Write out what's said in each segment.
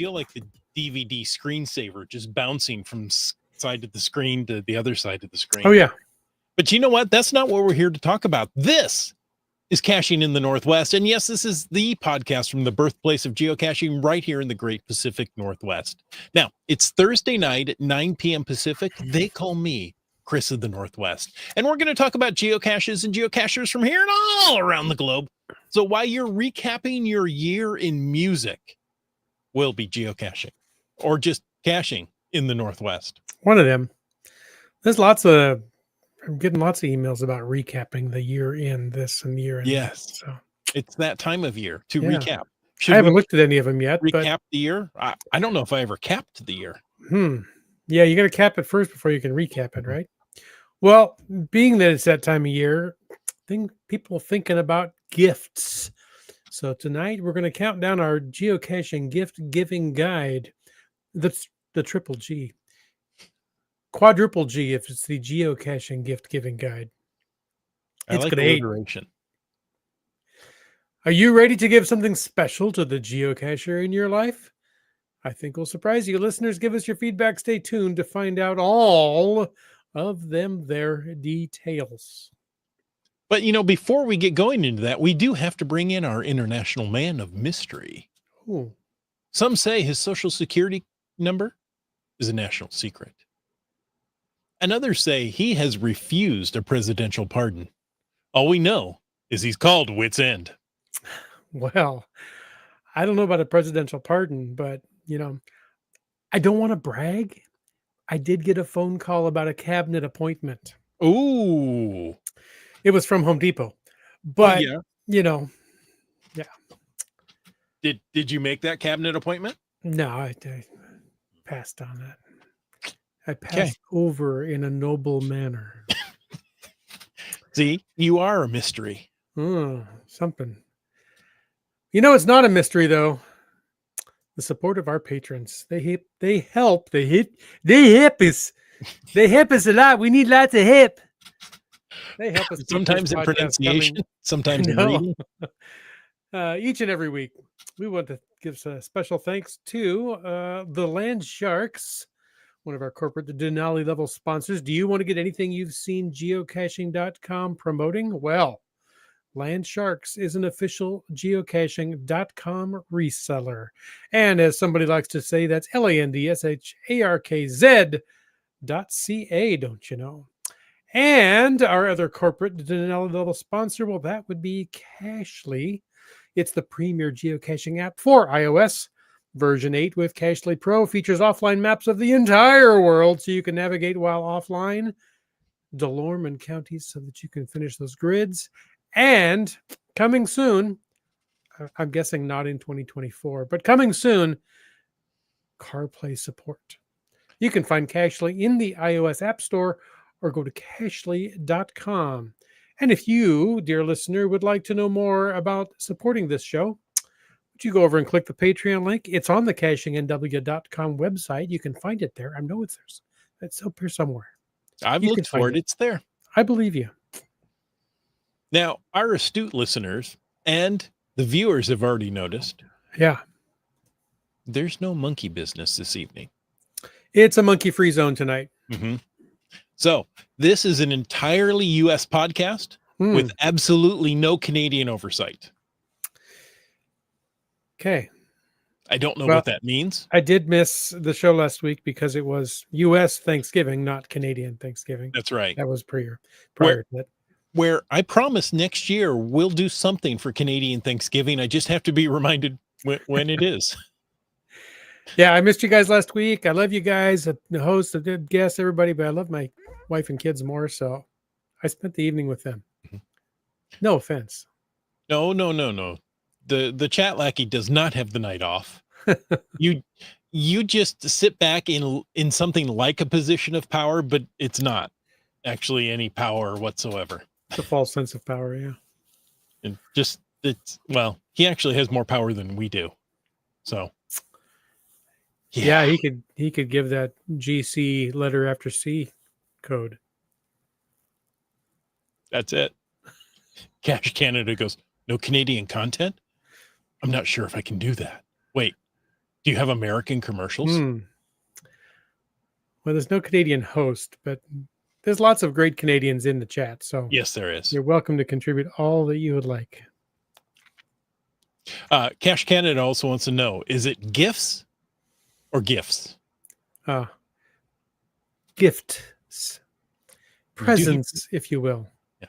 feel like the DVD screensaver just bouncing from side of the screen to the other side of the screen. Oh, yeah. But you know what? That's not what we're here to talk about. This is Caching in the Northwest. And yes, this is the podcast from the birthplace of geocaching right here in the great Pacific Northwest. Now, it's Thursday night at 9 p.m. Pacific. They call me Chris of the Northwest. And we're going to talk about geocaches and geocachers from here and all around the globe. So while you're recapping your year in music, we'll be geocaching or just caching in the Northwest. One of them. I'm getting lots of emails about recapping the year in this and year in Yes. that. So It's that time of year to Yeah. recap. I haven't looked at any of them yet. Recap the year? I don't know if I ever capped the year. Yeah, you got to cap it first before you can recap it, right? Well, being that it's that time of year, people thinking about gifts. So tonight we're going to count down our geocaching gift giving guide. That's the triple G. Quadruple G if it's the geocaching gift giving guide. I like alliteration. Are you ready to give something special to the geocacher in your life? I think will surprise you. Listeners, give us your feedback. Stay tuned to find out all of their details. But, before we get going into that, we do have to bring in our international man of mystery. Ooh. Some say his social security number is a national secret. And others say he has refused a presidential pardon. All we know is he's called Wit's End. Well, I don't know about a presidential pardon, but, I don't want to brag. I did get a phone call about a cabinet appointment. Ooh. It was from Home Depot. But, yeah. Did you make that cabinet appointment? No, I passed on that. I passed over in a noble manner. See, you are a mystery. Something. It's not a mystery, though. The support of our patrons. They help. They hip us a lot. We need lots of hip. They help us. Sometimes in pronunciation, sometimes in reading. Each and every week, we want to give a special thanks to the Land Sharks, one of our corporate Denali level sponsors. Do you want to get anything you've seen geocaching.com promoting? Well, Land Sharks is an official geocaching.com reseller. And as somebody likes to say, that's LANDSHARKZ.ca, don't you know? And our other corporate Denali level sponsor, well, that would be Cachely. It's the premier geocaching app for iOS. Version 8 with Cachely Pro features offline maps of the entire world so you can navigate while offline, Delorme and counties so that you can finish those grids. And coming soon, I'm guessing not in 2024, but coming soon, CarPlay support. You can find Cachely in the iOS App Store or go to cachely.com. And if you, dear listener, would like to know more about supporting this show, would you go over and click the Patreon link? It's on the cachingnw.com website. You can find it there. I know it's up here somewhere. I've looked for it. It's there. I believe you. Now, our astute listeners and the viewers have already noticed. Yeah. There's no monkey business this evening. It's a monkey-free zone tonight. Mm-hmm. So this is an entirely U.S. podcast with absolutely no Canadian oversight. Okay. I don't know what that means. I did miss the show last week because it was U.S. Thanksgiving, not Canadian Thanksgiving. That's right. That was prior to that. Where I promise next year we'll do something for Canadian Thanksgiving. I just have to be reminded when it is. Yeah, I missed you guys last week. I love you guys, the host, the guests, everybody, but I love my wife and kids more, so I spent the evening with them. No offense. No. The chat lackey does not have the night off. You just sit back in something like a position of power, but it's not actually any power whatsoever. It's a false sense of power, yeah. And he actually has more power than we do. So yeah, he could give that GC letter after C code. That's it. Cache Canada goes, no Canadian content? I'm not sure if I can do that. Wait, Do you have American commercials? Hmm. Well, there's no Canadian host, but there's lots of great Canadians in the chat. So Yes, there is. you're welcome to contribute all that you would like. Cash Canada also wants to know, is it gifts or gifts? Gifts, presents, if you will. Yeah.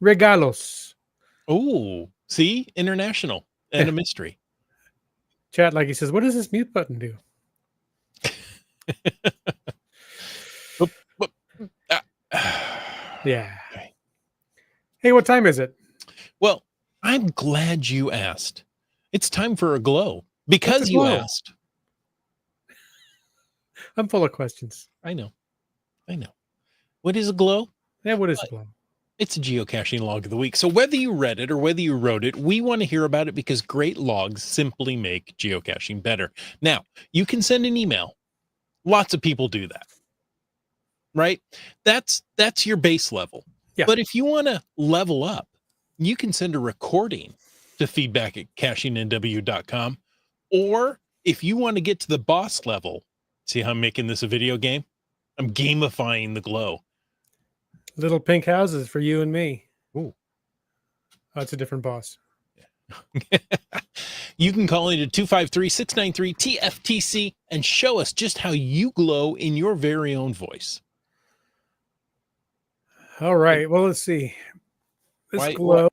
Regalos. Oh, see, international and a mystery. Chat, like he says, what does this mute button do? Oop, oop, Yeah. Okay. Hey, what time is it? Well, I'm glad you asked. It's time for a glow because What's a you glow? asked. I'm full of questions. I know. What is a glow? Yeah, what is a glow? It's a geocaching log of the week. So whether you read it or whether you wrote it, we want to hear about it because great logs simply make geocaching better. Now, you can send an email. Lots of people do that. Right? That's your base level. Yeah. But if you want to level up, you can send a recording to feedback@cachingnw.com. Or if you want to get to the boss level, see how I'm making this a video game? I'm gamifying the glow. Little pink houses for you and me. Ooh. Oh, it's a different boss. You can call into 253-693-TFTC and show us just how you glow in your very own voice. All right. Well, let's see. This Why- glow.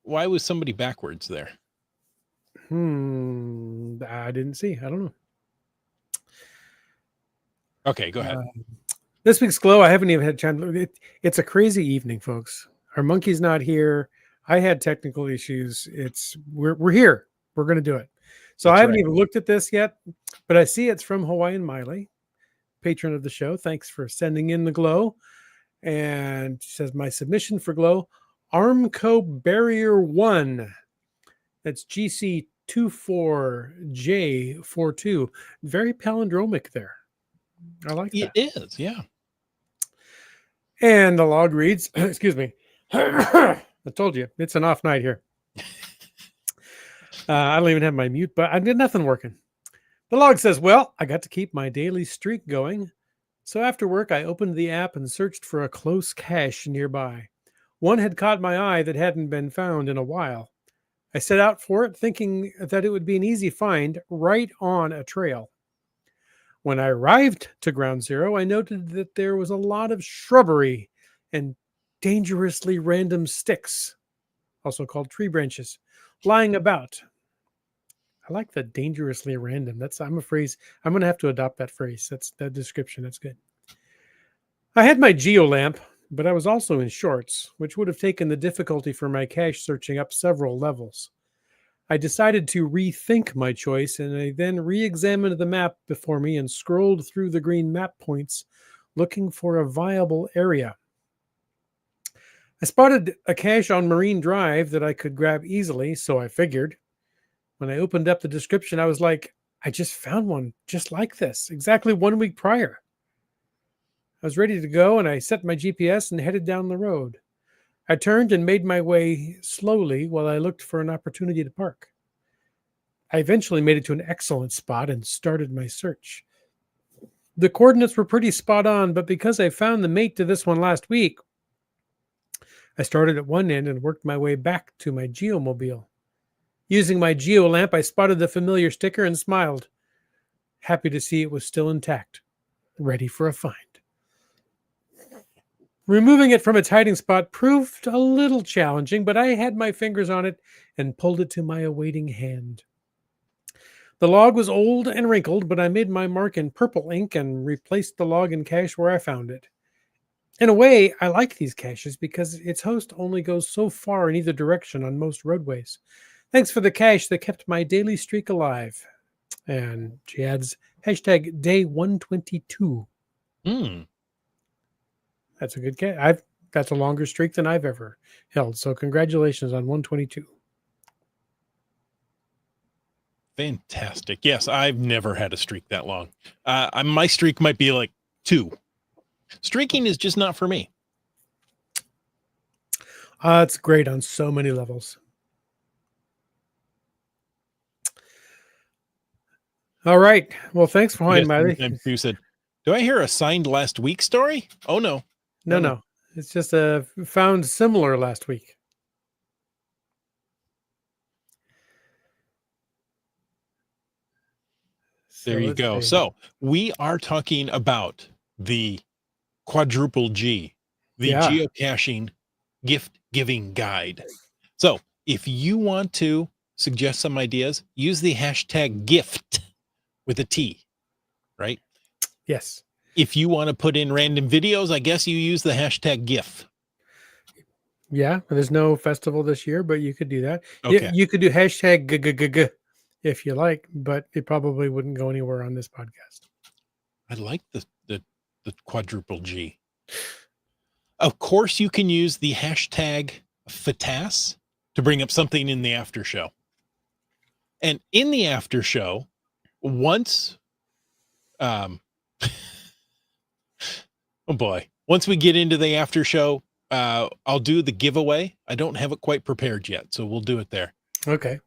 Why was somebody backwards there? I didn't see. I don't know. Okay, go ahead. This week's glow, I haven't even had a chance to look. It's a crazy evening, folks. Our monkey's not here. I had technical issues. We're here. We're going to do it. So That's I haven't right. even looked at this yet, but I see it's from Hawaiian Miley, patron of the show. Thanks for sending in the glow. And she says, my submission for glow, Armco Barrier 1. That's GC24J42. Very palindromic there. I like that. It is, yeah. And the log reads, excuse me. I told you, it's an off night here. I don't even have my mute, but I did nothing working. The log says, well, I got to keep my daily streak going. So after work, I opened the app and searched for a close cache nearby. One had caught my eye that hadn't been found in a while. I set out for it, thinking that it would be an easy find right on a trail. When I arrived to ground zero, I noted that there was a lot of shrubbery and dangerously random sticks, also called tree branches, lying about. I like the dangerously random. I'm a phrase. I'm going to have to adopt that phrase. That's that description. That's good. I had my geo lamp, but I was also in shorts, which would have taken the difficulty for my cache searching up several levels. I decided to rethink my choice, and I then re-examined the map before me and scrolled through the green map points, looking for a viable area. I spotted a cache on Marine Drive that I could grab easily, so I figured. When I opened up the description, I was like, I just found one just like this, exactly 1 week prior. I was ready to go, and I set my GPS and headed down the road. I turned and made my way slowly while I looked for an opportunity to park. I eventually made it to an excellent spot and started my search. The coordinates were pretty spot on, but because I found the mate to this one last week, I started at one end and worked my way back to my geomobile. Using my geo lamp, I spotted the familiar sticker and smiled, happy to see it was still intact, ready for a find. Removing it from its hiding spot proved a little challenging, but I had my fingers on it and pulled it to my awaiting hand. The log was old and wrinkled, but I made my mark in purple ink and replaced the log in cache where I found it. In a way, I like these caches because its host only goes so far in either direction on most roadways. Thanks for the cache that kept my daily streak alive. And she adds hashtag day 122. That's a good cache. That's a longer streak than I've ever held. So congratulations on 122. Fantastic. Yes, I've never had a streak that long. My streak might be like 2. Streaking is just not for me. It's great on so many levels. All right. Well, thanks for I playing, guess Miley. anytime you said, "Do I hear a signed last week story?" Oh no, No, no. no. It's just found similar last week. There So you let's go. see. So we are talking about the quadruple G, the Yeah. geocaching gift giving guide. So if you want to suggest some ideas, use the hashtag gift with a T, right? Yes. If you want to put in random videos, I guess you use the hashtag GIF. Yeah. There's no festival this year, but you could do that. Okay. You could do hashtag if you like, but it probably wouldn't go anywhere on this podcast. I like the quadruple G. Of course, you can use the hashtag FATAS to bring up something in the after show. And in the after show, once um oh boy, once we get into the after show, I'll do the giveaway. I don't have it quite prepared yet, so we'll do it there. Okay.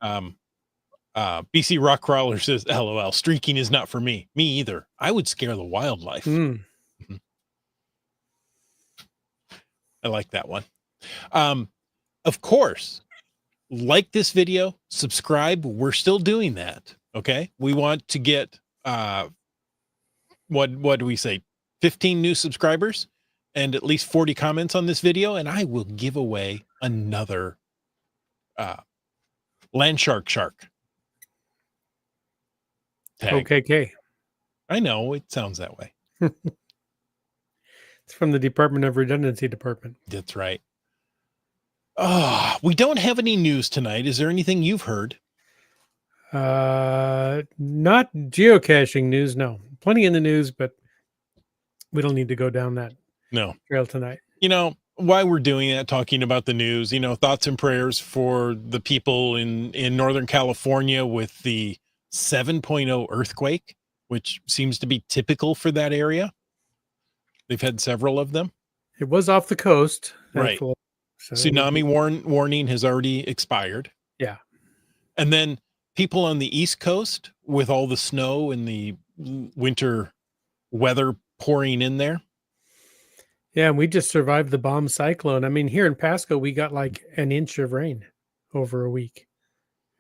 BC Rockcrawler says, LOL, streaking is not for me. Me either. I would scare the wildlife. Mm. Mhm. I like that one. Of course, like this video, subscribe. We're still doing that. Okay. We want to get what do we say? 15 new subscribers and at least 40 comments on this video, and I will give away another land shark tag. Okay. I know it sounds that way. It's from the Department of Redundancy Department. That's right. Oh, we don't have any news tonight. Is there anything you've heard? Not geocaching news. No, plenty in the news, but we don't need to go down that No. trail tonight. You know, why we're doing that, talking about the news, thoughts and prayers for the people in Northern California with the 7.0 earthquake, which seems to be typical for that area. They've had several of them. It was off the coast, Right. thankfully. So Tsunami warning has already expired. Yeah. And then people on the East Coast with all the snow and the winter weather pouring in there. Yeah, and we just survived the bomb cyclone. I mean, here in Pasco, we got like an inch of rain over a week.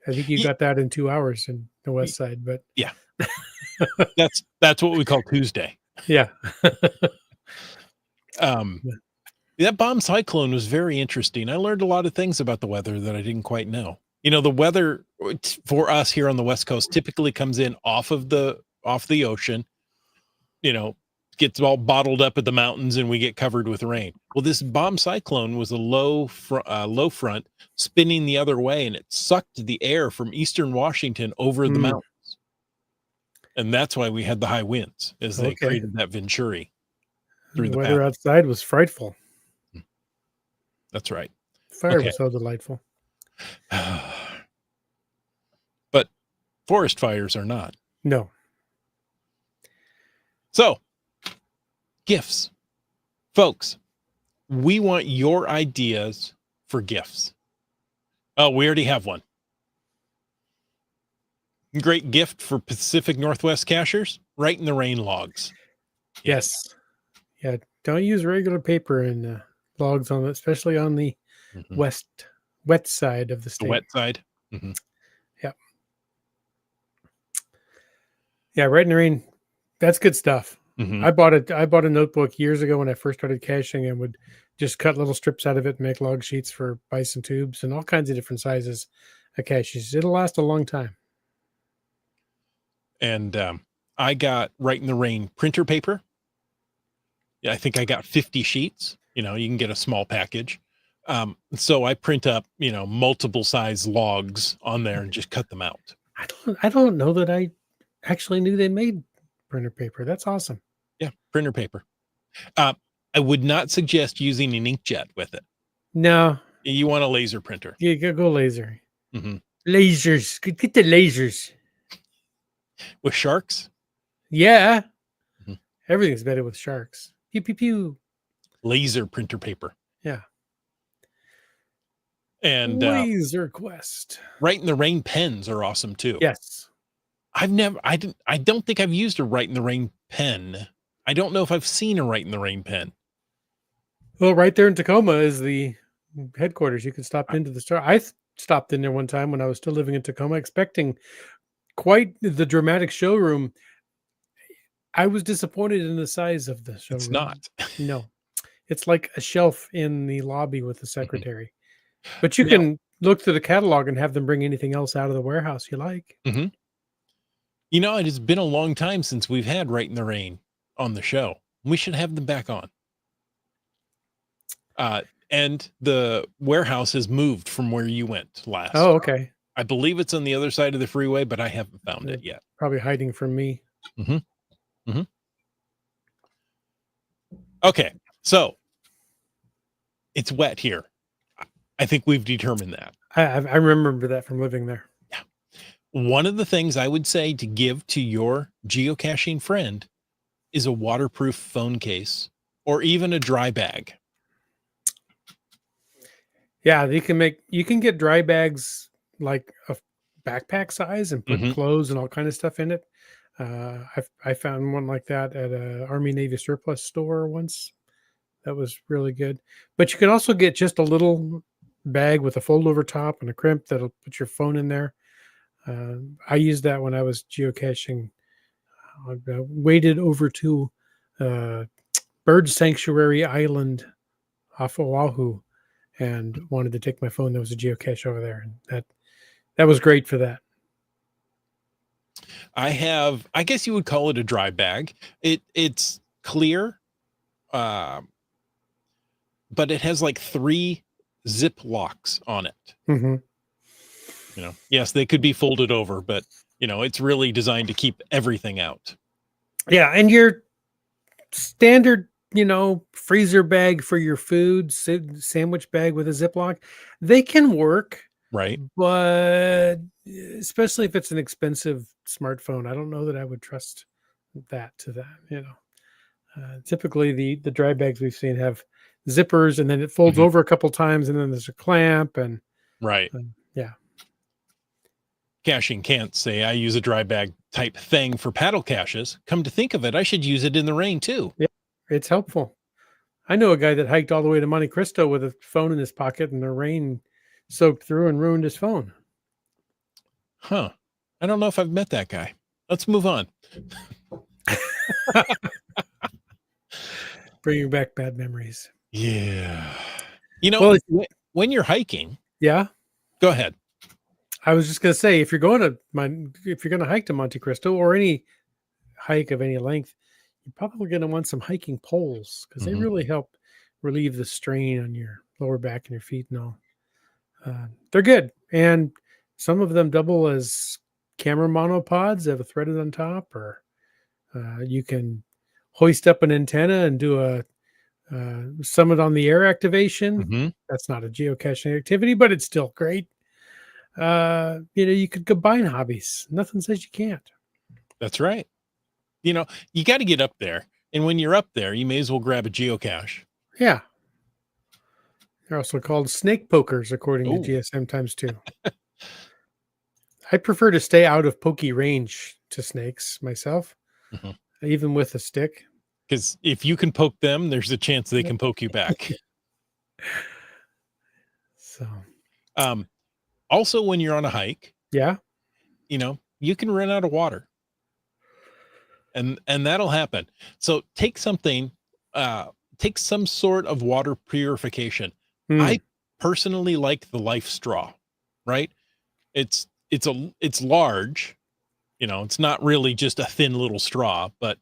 I think you got that in 2 hours in the west side, but yeah, that's what we call Tuesday. Yeah. That bomb cyclone was very interesting. I learned a lot of things about the weather that I didn't quite know. The weather for us here on the West Coast typically comes in off the ocean, gets all bottled up at the mountains and we get covered with rain. Well, this bomb cyclone was a low front spinning the other way, and it sucked the air from eastern Washington over the mountains. And that's why we had the high winds as they created that Venturi. The weather outside was frightful. That's right. Fire was so delightful. But forest fires are not. No. So, gifts. Folks, we want your ideas for gifts. Oh, we already have one. Great gift for Pacific Northwest cachers, right in the rain logs. Yes. Yeah, don't use regular paper and logs on it, especially on the wet side of the state. The wet side. Yeah. Yeah, right in the rain. That's good stuff. I bought a notebook years ago when I first started caching and would just cut little strips out of it and make log sheets for bison tubes and all kinds of different sizes of caches. It'll last a long time. And I got right in the rain printer paper. Yeah, I think I got 50 sheets. You can get a small package. So I print up, multiple size logs on there and just cut them out. I don't know that I actually knew they made printer paper. That's awesome. Yeah, printer paper. I would not suggest using an inkjet with it. No. You want a laser printer. Yeah, go laser. Lasers. Get the lasers. With sharks? Yeah. Everything's better with sharks. Pew, pew, pew. Laser printer paper. Yeah. And Laser Quest. Right in the rain pens are awesome too. Yes. I don't think I've used a Write in the Rain pen. I don't know if I've seen a Write in the Rain pen. Well, right there in Tacoma is the headquarters. You can stop into the store. Stopped in there one time when I was still living in Tacoma, expecting quite the dramatic showroom. I was disappointed in the size of the It's showroom. not. No, it's like a shelf in the lobby with the Mhm. secretary. But you Now, can look through the catalog and have them bring anything else out of the warehouse you like. mhm. It has been a long time since we've had Write in the Rain on the show. We should have them back on. And the warehouse has moved from where you went last. Oh, okay. I believe it's on the other side of the freeway, but I haven't found They're it yet. probably hiding from me. Mhm, mhm. Okay, so it's wet here. I think we've determined that. I remember that from living there. Yeah. One of the things I would say to give to your geocaching friend is a waterproof phone case or even a dry bag. Yeah, you can get dry bags like a backpack size and put Mhm. clothes and all kind of stuff in it. I found one like that at a Army Navy surplus store once. That was really good. But you can also get just a little bag with a fold over top and a crimp that'll put your phone in there. I used that when I was geocaching. I waded over to uh, Bird Sanctuary Island off Oahu and wanted to take my phone. There was a geocache over there, and that was great for that. I guess you would call it a dry bag. It's clear, uh, but it has like 3 zip locks on it. Hmm. Yes, they could be folded over, but it's really designed to keep everything out. Yeah, and your standard, freezer bag for your food, sandwich bag with a Ziploc, they can work, Right. but especially if it's an expensive smartphone, I don't know that I would trust that to that. Typically, the dry bags we've seen have zippers, and then it folds Mhm. over a couple times, and then there's a clamp, and Right. yeah, Caching can't say I use a dry bag type thing for paddle caches. Come to think of it, I should use it in the rain too. yeah, it's helpful. I know a guy that hiked all the way to Monte Cristo with a phone in his pocket, and the rain soaked through and ruined his phone. Huh. I don't know if I've met that guy. Let's move on. Bringing back bad memories. Yeah. Well, When you're hiking, yeah, go ahead. I was just gonna say if you're gonna hike to Monte Cristo or any hike of any length, you're probably gonna want some hiking poles because they Mhm. really help relieve the strain on your lower back and your feet and all. They're good, and some of them double as camera monopods. They have a threaded on top, or you can hoist up an antenna and do a summit on the air activation. Mhm. That's not a geocaching activity, but it's still great. You could combine hobbies. Nothing says you can't. That's right. You got to get up there. And when you're up there, you may as well grab a geocache. Yeah. They're also called snake pokers, according to Oh, GSM times two. I prefer to stay out of pokey range to snakes myself, even with a stick. because if you can poke them, there's a chance they can poke you back. So, Um, Also, when you're on a hike, yeah. you can run out of water, and that'll happen. So uh, take some sort of water purification. Hmm. I personally like the Life straw, right? It's large. It's not really just a thin little straw, but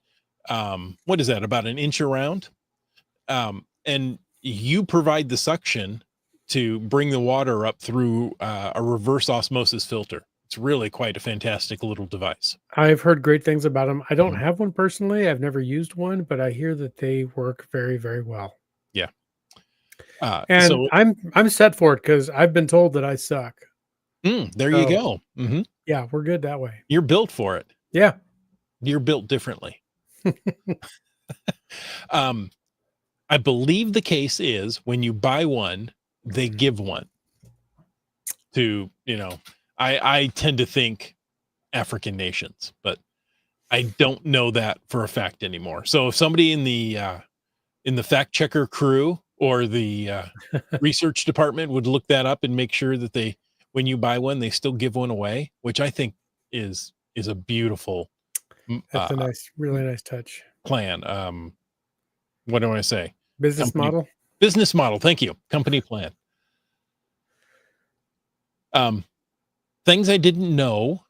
what is that? About an inch around. And you provide the suction to bring the water up through a reverse osmosis filter. It's really quite a fantastic little device. I've heard great things about them. I don't Mhm. have one personally. I've never used one, but I hear that they work very, very well. Yeah. And So I'm set for it because I've been told that I suck. there you So go. yeah, we're good that way. You're built for it. Yeah. You're built differently. um, I believe the case is when you buy one, they give one to. I tend to think African nations, but I don't know that for a fact anymore. So if somebody in the fact checker crew or the research department would look that up and make sure that they, when you buy one, they still give one away, which I think is a beautiful That's a nice, really nice touch. plan. What do I say? Business Company model. business model. Thank you. Company plan. Things I didn't know,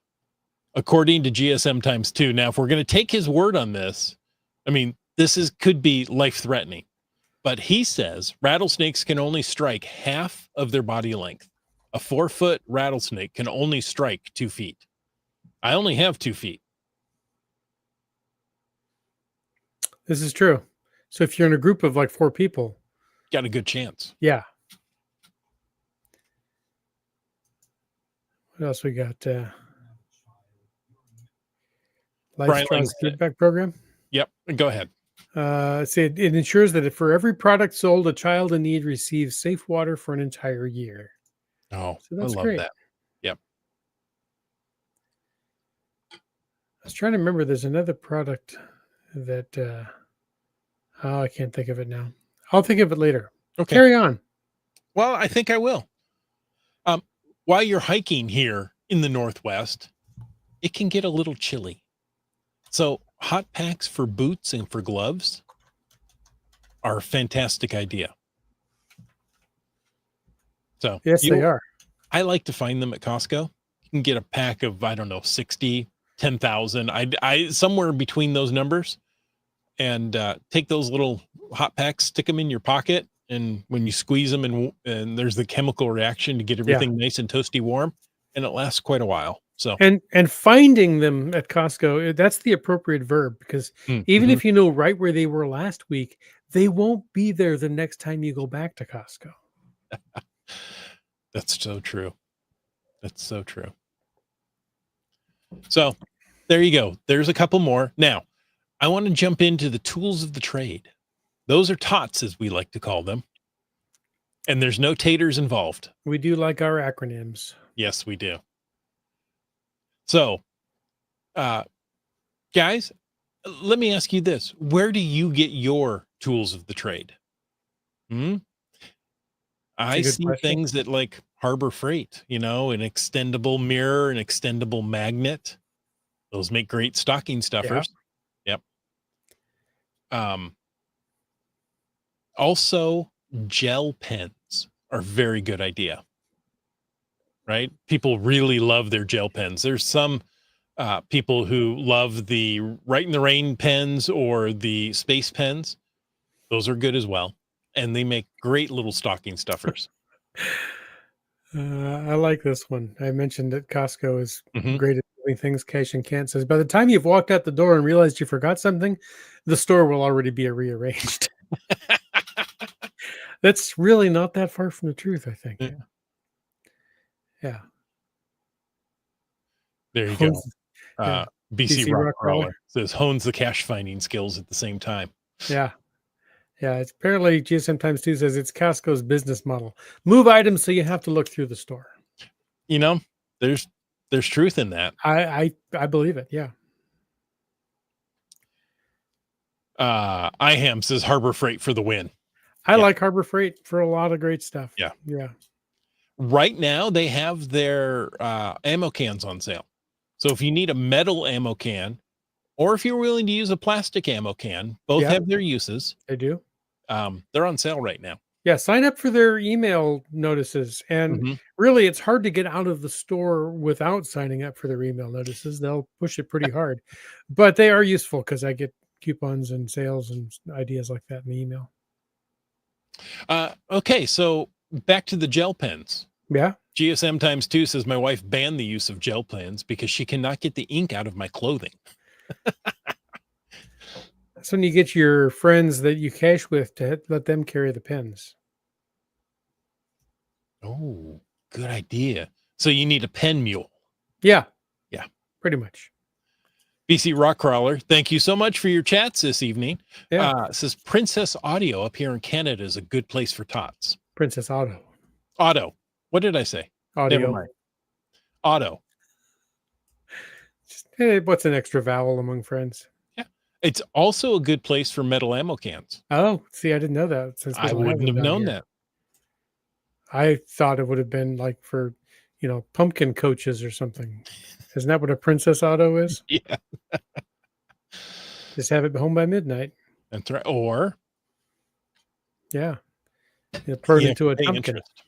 according to GSM times 2. Now, if we're going to take his word on this, I mean, could be life threatening, but he says rattlesnakes can only strike half of their body length. A 4-foot rattlesnake can only strike 2 feet. I only have 2 feet. This is true. So if you're in a group of like 4 people, Got a good chance. yeah. What else we got? Brian Life's Lang said- feedback program. Yep. Go ahead. It ensures that for every product sold, a child in need receives safe water for an entire year. Oh, So I that's love great. that. Yep. I was trying to remember. There's another product that I can't think of it now. I'll think of it later. Okay. Carry on. Well, I think I will. While you're hiking here in the Northwest, it can get a little chilly. So hot packs for boots and for gloves are a fantastic idea. So Yes, they are. I like to find them at Costco. You can get a pack of, I don't know, 60, 10,000. I somewhere between those numbers, and take those little hot packs, stick them in your pocket. And when you squeeze them and there's the chemical reaction to get everything nice and toasty warm, and it lasts quite a while. So And finding them at Costco, that's the appropriate verb, because even if you know right where they were last week, they won't be there the next time you go back to Costco. That's so true. That's so true. So there you go. There's a couple more. Now, I want to jump into the tools of the trade. Those are TOTS, as we like to call them. And there's no taters involved. We do like our acronyms. Yes, we do. So, guys, let me ask you this. Where do you get your tools of the trade? I see things at like Harbor Freight, an extendable mirror, an extendable magnet. Those make great stocking stuffers. Yep. Also, gel pens are a very good idea, right? People really love their gel pens. There's some people who love the Write in the Rain pens or the space pens. Those are good as well. And they make great little stocking stuffers. I like this one. I mentioned that Costco is great at doing things cash and can't. Says by the time you've walked out the door and realized you forgot something, the store will already be rearranged. That's really not that far from the truth, I think. Yeah. There you go. BC Rockcrawler says hones the cache finding skills at the same time. Yeah. Yeah. It's apparently GSM times 2 says it's Costco's business model. Move items so you have to look through the store. There's truth in that. I believe it. Yeah. IHAM says Harbor Freight for the win. I like Harbor Freight for a lot of great stuff. Yeah. Yeah. Right now they have their ammo cans on sale. So if you need a metal ammo can, or if you're willing to use a plastic ammo can, both have their uses. They do. They're on sale right now. Yeah, sign up for their email notices. And really, it's hard to get out of the store without signing up for their email notices. They'll push it pretty hard. But they are useful because I get coupons and sales and ideas like that in the email. Okay, so back to the gel pens. Yeah. GSM times 2 says my wife banned the use of gel pens because she cannot get the ink out of my clothing. That's when you get your friends that you cache with to let them carry the pens. Oh, good idea. So you need a pen mule. Yeah. Yeah. Pretty much. BC Rockcrawler, thank you so much for your chats this evening. Yeah. Says Princess Audio up here in Canada is a good place for tots. Princess Auto. Auto. What did I say? Audio. Never mind. Auto. What's an extra vowel among friends? Yeah. It's also a good place for metal ammo cans. Oh, see, I didn't know that since we I don't have wouldn't them have down known here. that. I thought it would have been like for, pumpkin coaches or something. Isn't that what a Princess Auto is? Yeah, Just have it home by midnight. that's right. Or Yeah. Turn you have into to a pay pumpkin. interest.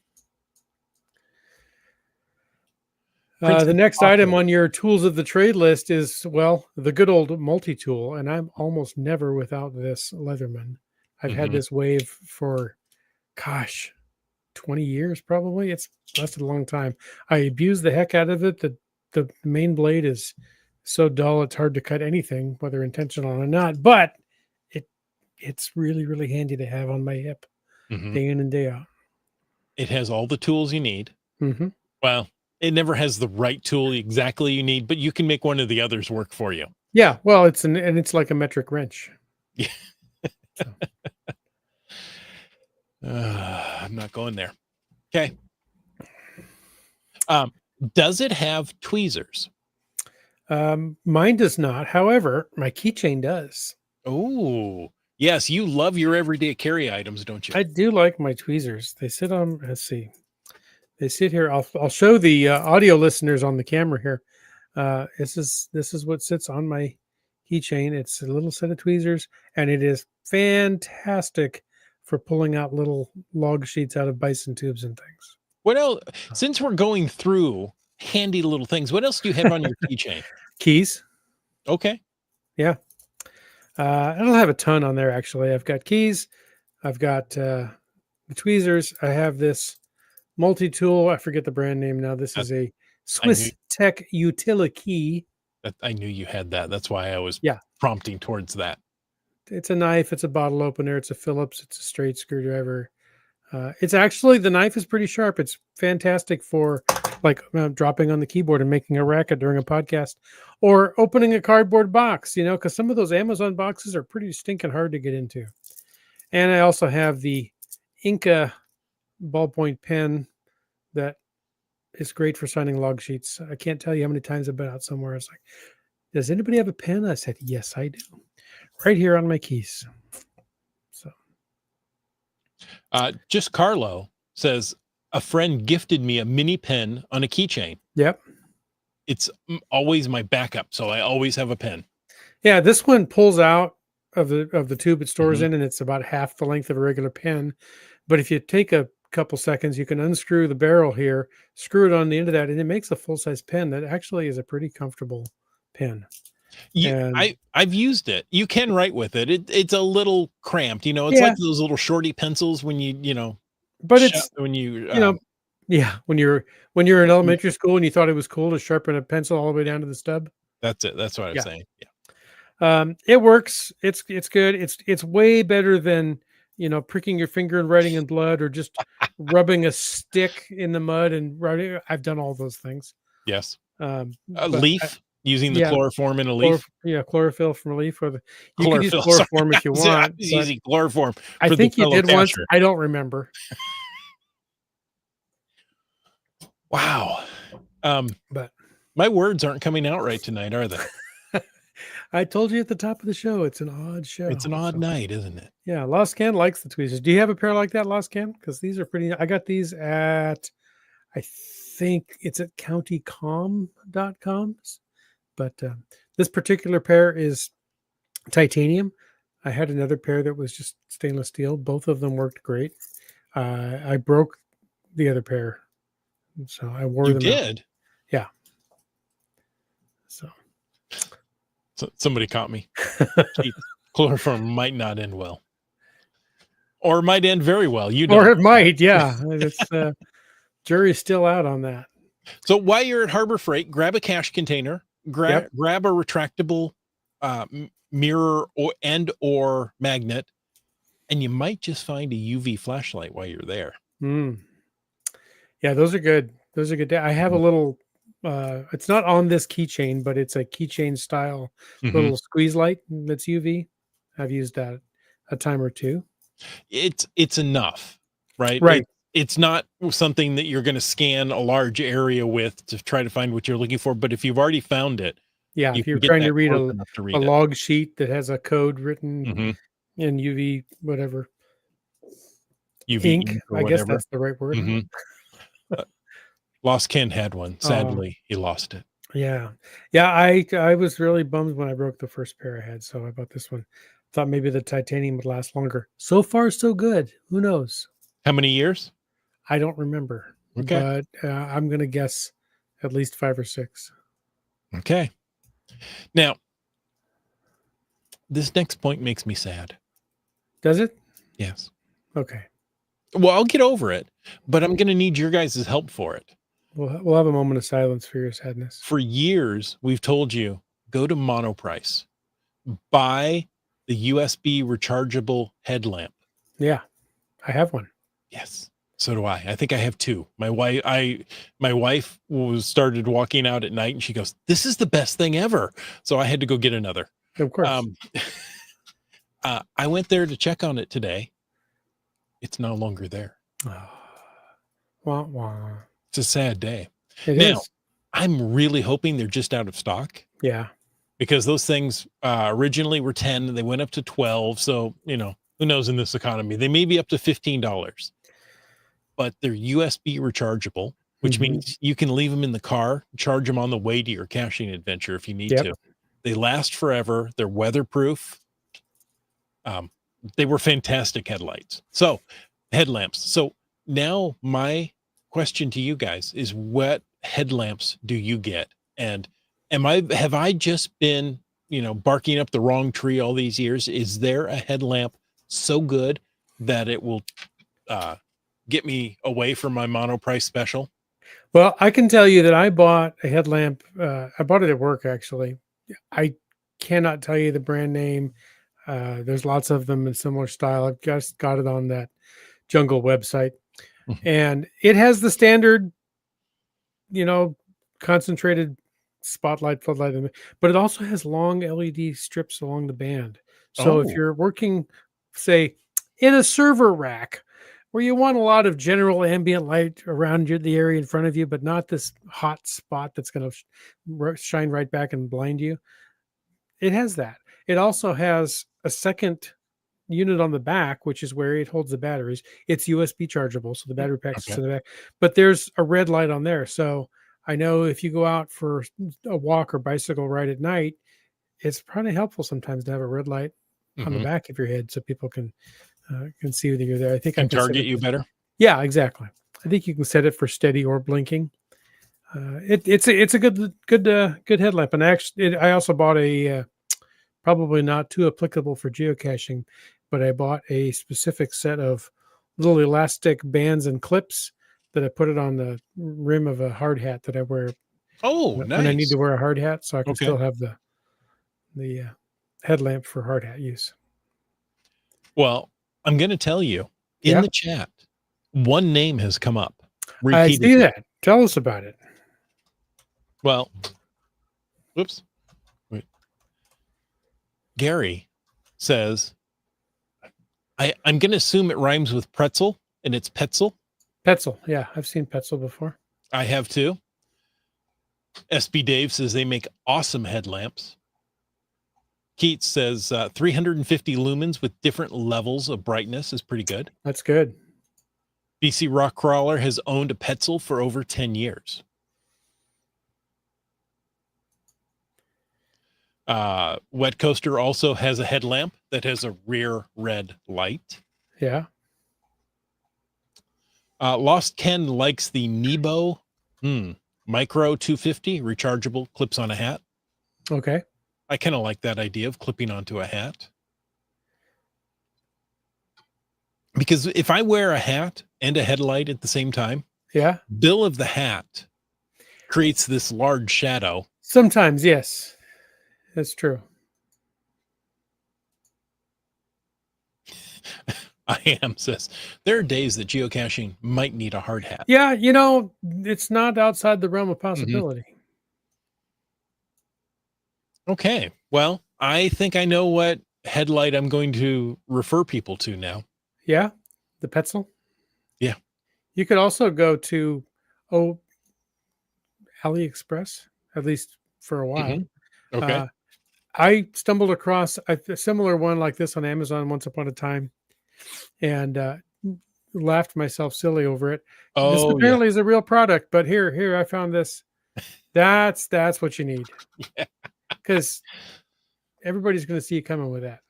Princess The next item Auto. on your tools of the trade list is, well, the good old multi-tool, and I'm almost never without this Leatherman. I've had Mhm. this wave for, gosh, 20 years probably. It's lasted a long time. I abuse the heck out of it. The main blade is so dull it's hard to cut anything, whether intentional or not. But it it's really, really handy to have on my hip Mhm. day in and day out. It has all the tools you need. Hmm. Well, it never has the right tool exactly you need, but you can make one of the others work for you. Yeah, well, it's like a metric wrench. Yeah. So. I'm not going there. Okay. Um, does it have tweezers? Mine does not. However, my keychain does. Oh, yes. You love your everyday carry items, don't you? I do like my tweezers. They sit on. Let's see. They sit here. I'll show the audio listeners on the camera here. This is what sits on my keychain. It's a little set of tweezers, and it is fantastic for pulling out little log sheets out of bison tubes and things. What else? Since we're going through handy little things, what else do you have on your keychain? Keys. Okay. Yeah. I don't have a ton on there actually. I've got keys. I've got the tweezers. I have this multi-tool. I forget the brand name now. This That, is a I knew Swiss Tech Utility. I knew you had that. That's why I was Yeah. prompting towards that. It's a knife. It's a bottle opener. It's a Phillips. It's a straight screwdriver. It's actually, the knife is pretty sharp. It's fantastic for like dropping on the keyboard and making a racket during a podcast, or opening a cardboard box, because some of those Amazon boxes are pretty stinking hard to get into. And I also have the Inca ballpoint pen that is great for signing log sheets. I can't tell you how many times I've been out somewhere. It's like, does anybody have a pen? I said, yes, I do. Right here on my keys. So Just Carlo says a friend gifted me a mini pen on a keychain. yep. It's always my backup, so I always have a pen. Yeah, this one pulls out of the tube it stores Mhm. in, and it's about half the length of a regular pen. But if you take a couple seconds, you can unscrew the barrel here, screw it on the end of that, and it makes a full-size pen that actually is a pretty comfortable pen. And I've used it. You can write with it. It's a little cramped, it's yeah, like those little shorty pencils when you but it's when you you know, yeah, when you're in elementary school and you thought it was cool to sharpen a pencil all the way down to the stub. that's it. That's what I was Yeah. saying. Yeah. It works. It's good. It's way better than pricking your finger and writing in blood, or just rubbing a stick in the mud and writing. I've done all those things. Yes. A Leaf, using the yeah, chloroform in a leaf. chlorophyll from a leaf, or you could use Chlorophyll. chloroform if you Sorry. want. It's But easy. Chloroform I for the think you fellow did once. cacher. I don't remember. Wow. But My words aren't coming out right tonight, are they? I told you at the top of the show, it's an odd show. It's an odd So, night, isn't it? yeah, Lost Can likes the tweezers. Do you have a pair like that, Lost Can? Because these are pretty. I got these at, I think it's at countycom.com. But this particular pair is titanium. I had another pair that was just stainless steel. Both of them worked great. I broke the other pair, so I wore You them out. did? Yeah. So Somebody caught me. Keith, chloroform might not end well. Or might end very well. You or know. it might, yeah. It's jury's still out on that. So while you're at Harbor Freight, grab a cash container, grab a retractable mirror or magnet, and you might just find a UV flashlight while you're there. Yeah, those are good. Those are good. I have a little it's not on this keychain, but it's a keychain style little squeeze light that's UV. I've used that a time or two. It's enough, right? Right. It's not something that you're going to scan a large area with to try to find what you're looking for, but if you've already found it, Yeah, You if you're can get trying that to read close enough to a read it. log sheet that has a code written Mhm. in UV whatever UV ink, ink or I guess whatever. that's the right word. Mhm. Uh, Lost Ken had one. Oh, Sadly, he lost it. yeah. Yeah, I was really bummed when I broke the first pair I had, so I bought this one. Thought maybe the titanium would last longer. So far, so good. Who knows? How many years? I don't remember, Okay. but I'm gonna guess at least 5 or 6. Okay. Now, this next point makes me sad. Does it? Yes. Okay. Well, I'll get over it, but I'm gonna need your guys' help for it. We'll have a moment of silence for your sadness. For years, we've told you, go to Monoprice, buy the USB rechargeable headlamp. Yeah, I have one. Yes. So do I. I think I have 2. My wife was started walking out at night and she goes, "This is the best thing ever." So I had to go get another. Of course. Um, I went there to check on it today. It's no longer there. Wah, wah. It's a sad day. It Now, is. I'm really hoping they're just out of stock Yeah. because those things originally were 10 and they went up to 12. So, who knows in this economy? They may be up to $15, but they're USB rechargeable, which Mhm. means you can leave them in the car, charge them on the way to your caching adventure if you need Yep. to. They last forever. They're weatherproof. Um, they were fantastic headlamps. So now my question to you guys is, what headlamps do you get? And have I just been, barking up the wrong tree all these years? Is there a headlamp so good that it will uh, get me away from my Monoprice special? Well, I can tell you that I bought a headlamp. I bought it at work, actually. I cannot tell you the brand name. There's lots of them in similar style. I've just got it on that Jungle website, Mhm. and it has the standard, you know, concentrated spotlight, floodlight, but it also has long LED strips along the band. So if Oh, you're working, say, in a server rack where you want a lot of general ambient light around the area in front of you, but not this hot spot that's going to shine right back and blind you, it has that. It also has a second unit on the back, which is where it holds the batteries. It's USB chargeable, so the battery pack's just okay. in the back. But there's a red light on there, so I know if you go out for a walk or bicycle ride at night, it's probably helpful sometimes to have a red light on the Hmm. back of your head so people can see that you're there. I think I And can set target it. you better. Yeah, exactly. I think you can set it for steady or blinking. It's a good headlamp, and actually, I also bought a probably not too applicable for geocaching, but I bought a specific set of little elastic bands and clips that I put it on the rim of a hard hat that I wear Oh, when I need nice. to wear a hard hat, so I can Okay. still have the headlamp for hard hat use. Well, I'm going to tell you in Yeah, the chat, one name has come up I see repeatedly. that. Tell us about it. Well, whoops. Wait. Gary says, I'm going to assume it rhymes with pretzel and it's Petzel. Petzl. Yeah, I've seen Petzl before. I have too. SB Dave says they make awesome headlamps. Keats says 350 lumens with different levels of brightness is pretty good. That's good. BC Rockcrawler has owned a Petzel for over 10 years. Wet Coaster also has a headlamp that has a rear red light. Yeah. Lost Ken likes the Nebo Micro 250 rechargeable clips on a hat. Okay. I kind of like that idea of clipping onto a hat. Because if I wear a hat and a headlight at the same time, Yeah. bill of the hat creates this large shadow. Sometimes, yes, that's true. I am says there are days that geocaching might need a hard hat. Yeah, it's not outside the realm of Mhm. possibility. Okay. Well, I think I know what headlight I'm going to refer people to now. Yeah, the Petzl. Yeah. You could also go to AliExpress, at least for a Mhm. while. Okay. I stumbled across a similar one like this on Amazon once upon a time, and laughed myself silly over it. This Oh yeah. apparently is a real product, but here I found this. That's what you need, Yeah. because everybody's going to see you coming with that.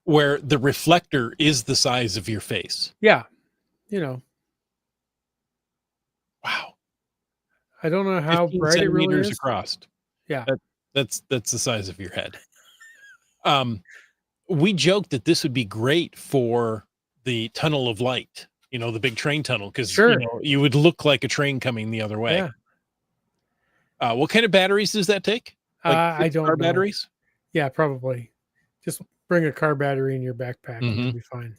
Where the reflector is the size of your face. Yeah, you know, Wow. I don't know how 15 bright it really centimeters is. across. Yeah, That, that's the size of your head. Um, we joked that this would be great for the tunnel of light, the big train tunnel, because sure. you would look like a train coming the other way. Yeah, What kind of batteries does that take? Like I 6 car don't know. batteries? Yeah, probably. Just bring a car battery in your backpack and Hmm. you'll be fine.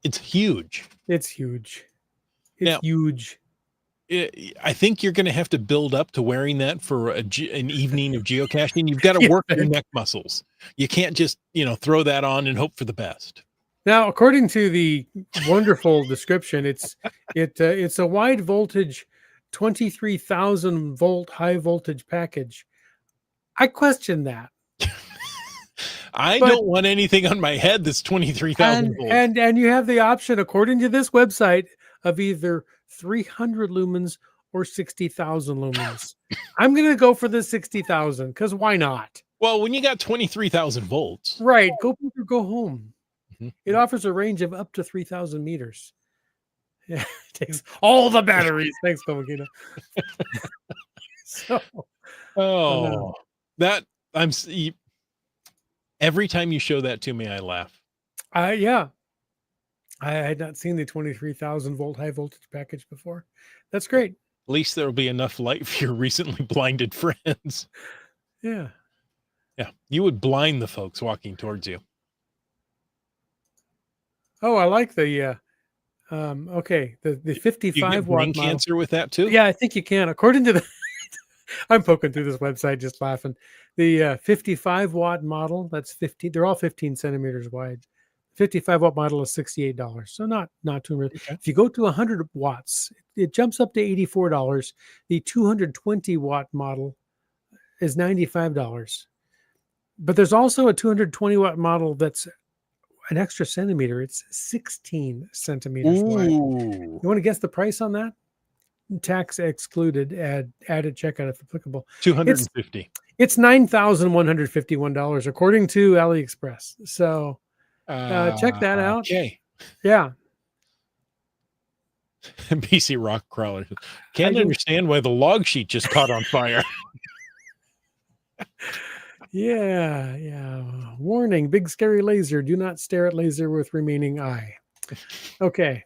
It's huge. It's huge. It's Now, huge. I think you're going to have to build up to wearing that for an evening of geocaching. You've got to You work your think? neck muscles. You can't just, throw that on and hope for the best. Now, according to the wonderful description, it's a wide voltage, 23,000 volt high voltage package. I question that, I but don't want anything on my head that's 23,000 volts. and you have the option, according to this website, of either 300 lumens or 60,000 lumens. I'm going to go for the 60,000 because why not? Well, when you got 23,000 volts. Right, go big or go home. Mhm. It offers a range of up to 3,000 meters. Yeah, it takes all the batteries. Thanks, Comagina. So, Oh, that I'm s- y- every time you show that to me, I laugh. yeah, I had not seen the 23,000 volt high voltage package before. That's great. At least there'll be enough light for your recently blinded friends. Yeah. Yeah, you would blind the folks walking towards you. Oh, I like the okay, the You 55 get brain watt model. cancer with that too? Yeah, I think you can. According to the I'm poking through this website just laughing. The 55 watt model, that's 15, they're all 15 centimeters wide. 55 watt model is $68. So not too much. Okay. If you go to 100 watts, it jumps up to $84. The 220 watt model is $95. But there's also a 220 watt model that's an extra centimeter. It's 16 centimeters wide. Ooh, You want to guess the price on that? Tax excluded, added checkout if applicable. 250. It's $9,151 according to AliExpress. So check that out. Okay. Yeah, BC rock crawler. I Can't can. understand why the log sheet just caught on fire. Yeah. Warning: big scary laser. Do not stare at laser with remaining eye. Okay.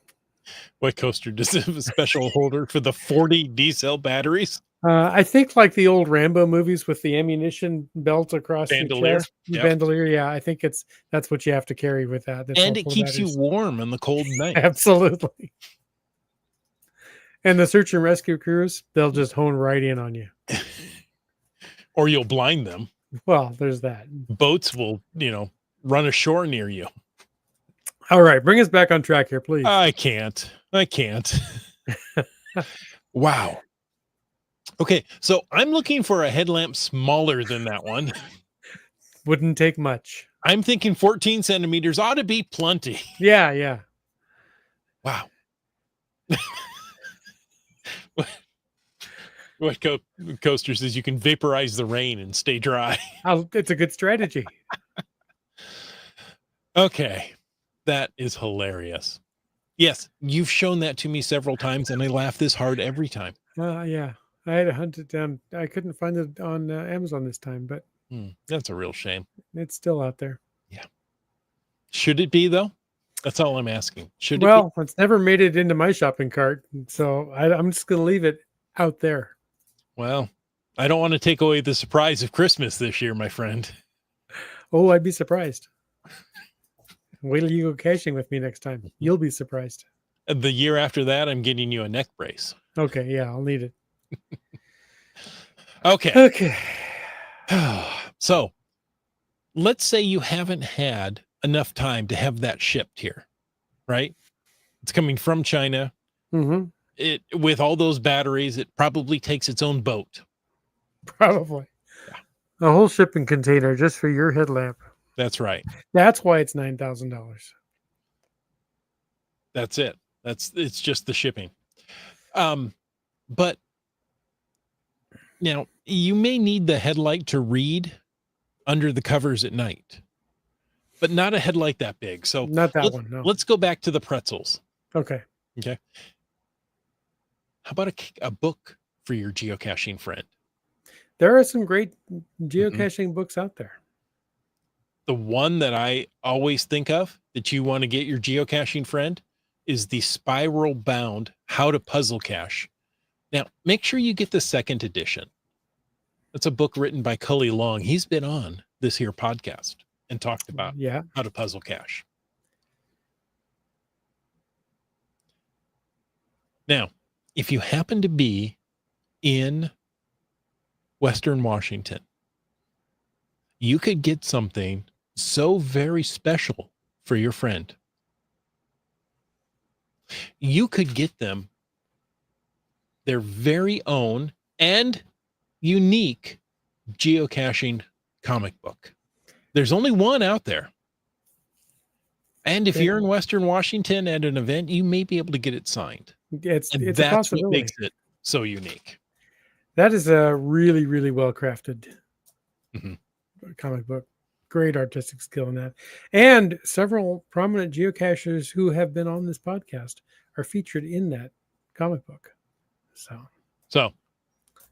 What coaster does it have a special holder for the 40 D cell batteries? I think like the old Rambo movies with the ammunition belt across Bandolier. your chest. Yep. Bandolier. Yeah, I think that's what you have to carry with that. That's And all it full of keeps you batteries. warm on the cold night. Absolutely. And the search and rescue crews, they'll just hone right in on you. Or you'll blind them. Well, there's that. Boats will, run ashore near you. All right, bring us back on track here, please. I can't. Wow. Okay, so I'm looking for a headlamp smaller than that one. Wouldn't take much. I'm thinking 14 centimeters ought to be plenty. Yeah. Wow. What coaster says you can vaporize the rain and stay dry. It's a good strategy. Okay. That is hilarious. Yes, you've shown that to me several times, and I laugh this hard every time. Yeah. I had to hunt it down. I couldn't find it on Amazon this time, but That's a real shame. it's still out there. Yeah. Should it be, though? That's all I'm asking. Should it Well, it's never made it into my shopping cart, so I'm just going to leave it out there. be? Well, I don't want to take away the surprise of Christmas this year, my friend. Oh, I'd be surprised. Wait till you go caching with me next time. You'll be surprised. The year after that, I'm getting you a neck brace. Okay, yeah, I'll need it. Okay. So let's say you haven't had enough time to have that shipped here, right? It's coming from China. Mm-hmm. With all those batteries, it probably takes its own boat. Probably. A whole shipping container just for your headlamp. That's right. That's why it's $9,000. That's it. It's just the shipping. But now you may need the headlight to read under the covers at night, but not a headlight that big. So Not that one, no. let's go back to the pretzels. Okay. Okay. How about a book for your geocaching friend? There are some great geocaching books out there. The one that I always think of that you want to get your geocaching friend is the Spiral Bound How to Puzzle Cache. Now, make sure you get the second edition. That's a book written by Cully Long. He's been on this here podcast and talked about how to puzzle cache. Now, if you happen to be in Western Washington, you could get something so very special for your friend. You could get them their very own and unique geocaching comic book. There's only one out there. And if you're in Western Washington at an event, you may be able to get it signed. It's a That's possibility. what makes it so unique. That is a really, really well crafted Mhm. comic book. Great artistic skill in that. And several prominent geocachers who have been on this podcast are featured in that comic book. So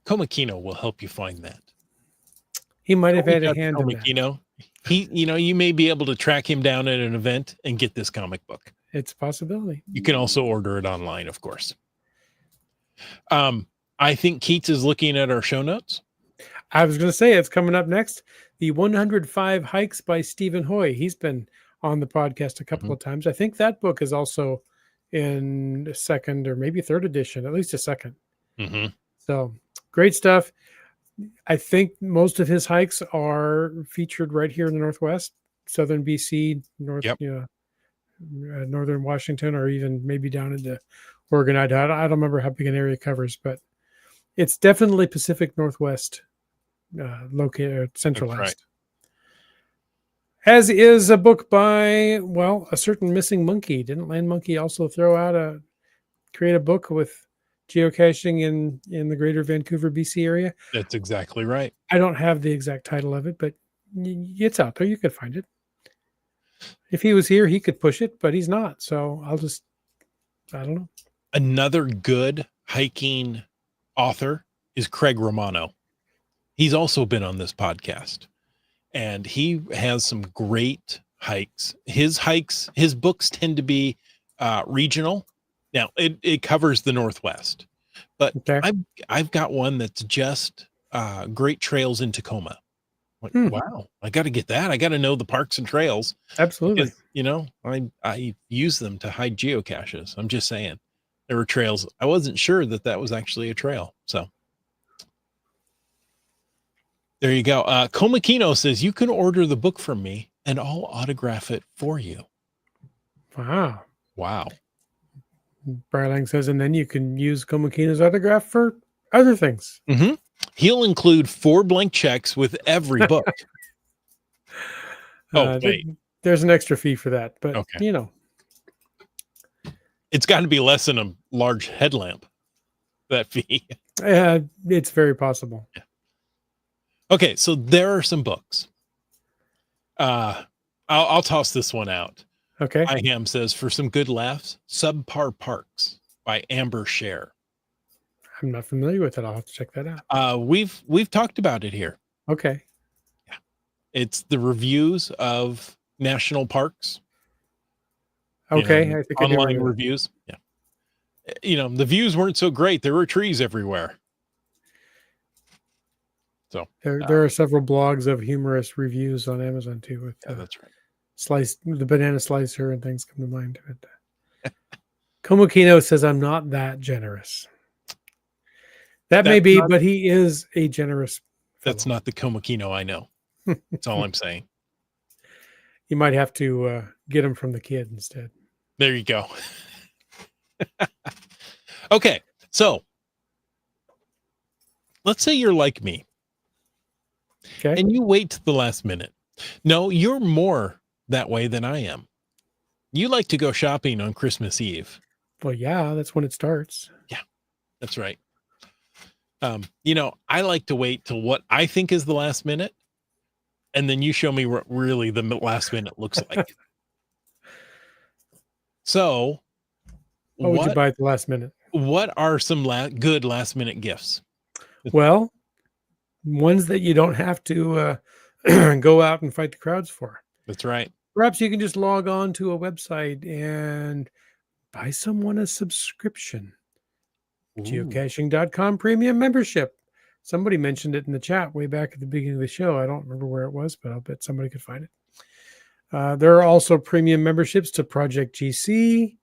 Komakino will help you find that. he might have had a hand in that. Komakino. You may be able to track him down at an event and get this comic book. It's a possibility. You can also order it online, of course. I think Keats is looking at our show notes. I was going to say it's coming up next. The 105 Hikes by Stephen Hoy. He's been on the podcast a couple of times. I think that book is also in second or maybe third edition, at least a second. So great stuff. I think most of his hikes are featured right here in the Northwest, Southern BC, Northern Washington, or even maybe down into Oregon. I don't remember how big an area it covers, but it's definitely Pacific Northwest located, centralized. Right. As is a book by, a certain missing monkey. Didn't Land Monkey also create a book with geocaching in the greater Vancouver, BC area? That's exactly right. I don't have the exact title of it, but it's out there. You could find it. If he was here, he could push it, but he's not. So I don't know. Another good hiking author is Craig Romano. He's also been on this podcast, and he has some great hikes. His books tend to be regional. Now it covers the Northwest, but I've got one that's just great trails in Tacoma. Wow, I got to get that. I got to know the parks and trails. Absolutely. Because, I use them to hide geocaches. I'm just saying there were trails. I wasn't sure that was actually a trail. So there you go. Komakino says you can order the book from me and I'll autograph it for you. Wow. Brylang says, and then you can use Komakino's autograph for other things. He'll include 4 blank checks with every book. There's an extra fee for that, but it's got to be less than a large headlamp. That fee. It's very possible. Yeah. Okay, so there are some books. I'll toss this one out. Okay. IHAM says, for some good laughs, Subpar Parks by Amber Share. I'm not familiar with it. I'll have to check that out. We've talked about it here. Okay. Yeah. It's the reviews of national parks. Okay. I think online reviews. Yeah. The views weren't so great. There were trees everywhere. So there are several blogs of humorous reviews on Amazon too. With that's right. The banana slicer and things come to mind. Komakino says, I'm not that generous. That may be, but he is a generous fellow. That's not the Komakino I know. That's all I'm saying. You might have to get him from the kid instead. There you go. Okay, so let's say you're like me Okay. and you wait to the last minute. No, you're more that way than I am. You like to go shopping on Christmas Eve. Well, yeah, that's when it starts. Yeah, that's right. I like to wait till what I think is the last minute, and then you show me what really the last minute looks like. So, What would you what buy at the last minute? what are some good last minute gifts? Well, ones that you don't have to go out and fight the crowds for. That's right. Perhaps you can just log on to a website and buy someone a subscription. Ooh. Geocaching.com premium membership. Somebody mentioned it in the chat way back at the beginning of the show. I don't remember where it was, but I'll bet somebody could find it. There are also premium memberships to Project GC.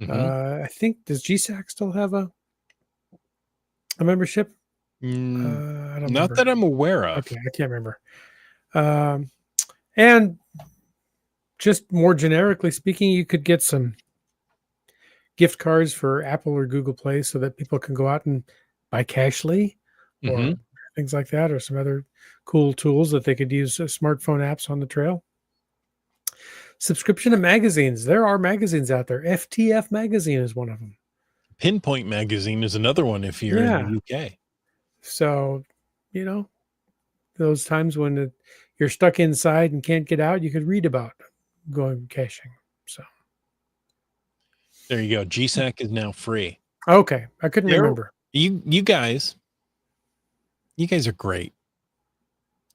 I think, does GSAC still have a membership? I don't Not remember. that I'm aware of. Okay, I can't remember. And just more generically speaking, you could get some gift cards for Apple or Google Play so that people can go out and buy Cashly or things like that, or some other cool tools that they could use smartphone apps on the trail. Subscription to magazines. There are magazines out there. FTF magazine is one of them. Pinpoint magazine is another one if you're in the UK. So, those times when you're stuck inside and can't get out, you could read about going caching. So there you go. GSAC is now free. Okay, I couldn't remember. You guys are great.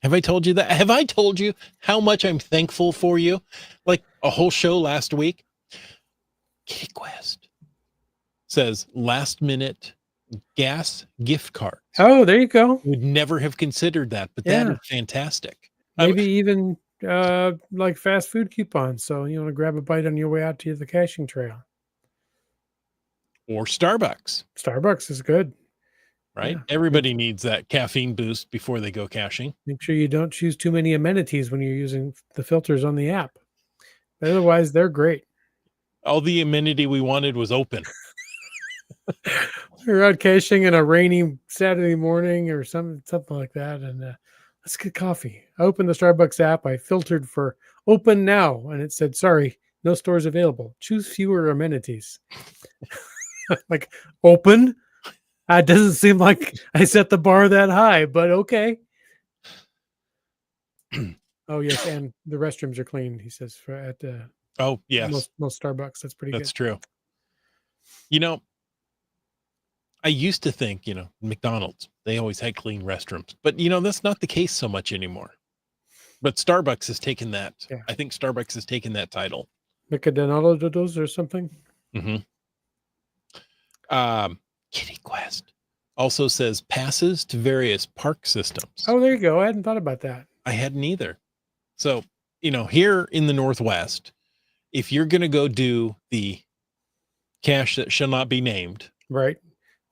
Have I told you that? Have I told you how much I'm thankful for you? Like a whole show last week. Kitty Quest says last minute gas gift cards. Oh, there you go. Would never have considered that, but that is fantastic. Maybe even like fast food coupons. So you want to grab a bite on your way out to the caching trail. Or Starbucks. Starbucks is good. Right? Yeah. Everybody needs that caffeine boost before they go caching. Make sure you don't choose too many amenities when you're using the filters on the app. But otherwise, they're great. All the amenity we wanted was open. We're out caching in a rainy Saturday morning or something like that. And let's get coffee. I opened the Starbucks app. I filtered for open now. And it said, sorry, no stores available. Choose fewer amenities. Like open? It doesn't seem like I set the bar that high, but okay. Oh, yes. And the restrooms are clean, he says, at oh, yes. Most Starbucks. That's pretty good. That's true. I used to think, McDonald's, they always had clean restrooms, but that's not the case so much anymore. But Starbucks has taken that. Yeah. I think Starbucks has taken that title. McDonald's or something. Kitty Quest also says passes to various park systems. Oh, there you go. I hadn't thought about that. I hadn't either. So, here in the Northwest, if you're going to go do the cache that shall not be named. Right.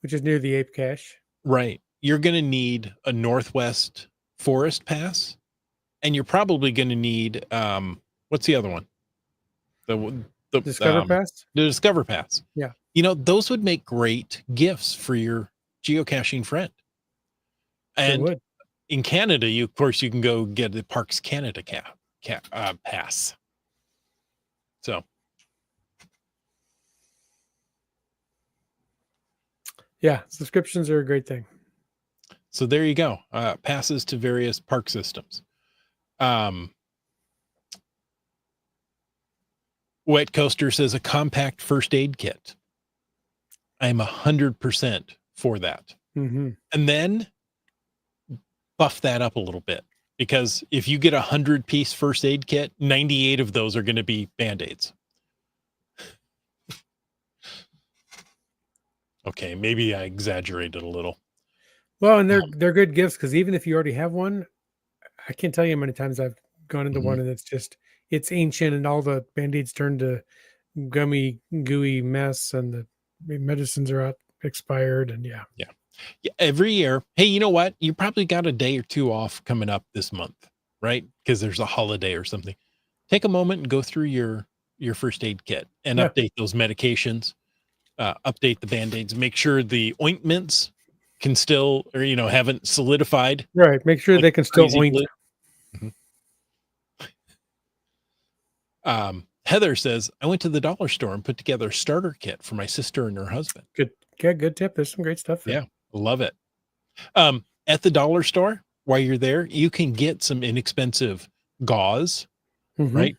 Which is near the Ape Cache. Right. You're going to need a Northwest Forest Pass. And you're probably going to need, what's the other one? The Discover Pass? The Discover Pass. Yeah. Those would make great gifts for your geocaching friend. And in Canada, of course, you can go get the Parks Canada pass. So. Yeah, subscriptions are a great thing. So there you go. Passes to various park systems. Wet Coaster says a compact first aid kit. I'm 100% for that. And then buff that up a little bit, because if you get 100-piece first aid kit, 98 of those are going to be Band-Aids. Okay, maybe I exaggerated a little. Well, and they're good gifts, because even if you already have one, I can't tell you how many times I've gone into one and it's ancient and all the Band-Aids turn to gummy, gooey mess and the medicines are out expired. And yeah, every year. Hey, you know what? You probably got a day or two off coming up this month, right? Because there's a holiday or something. Take a moment and go through your first aid kit and update those medications, update the Band-Aids, make sure the ointments can still, or haven't solidified Right. Make sure like they can still crazy oink. glue. Heather says, I went to the dollar store and put together a starter kit for my sister and her husband. Good. Yeah, good tip. There's some great stuff there. Yeah, love it. At the dollar store, while you're there, you can get some inexpensive gauze, Mhm. right?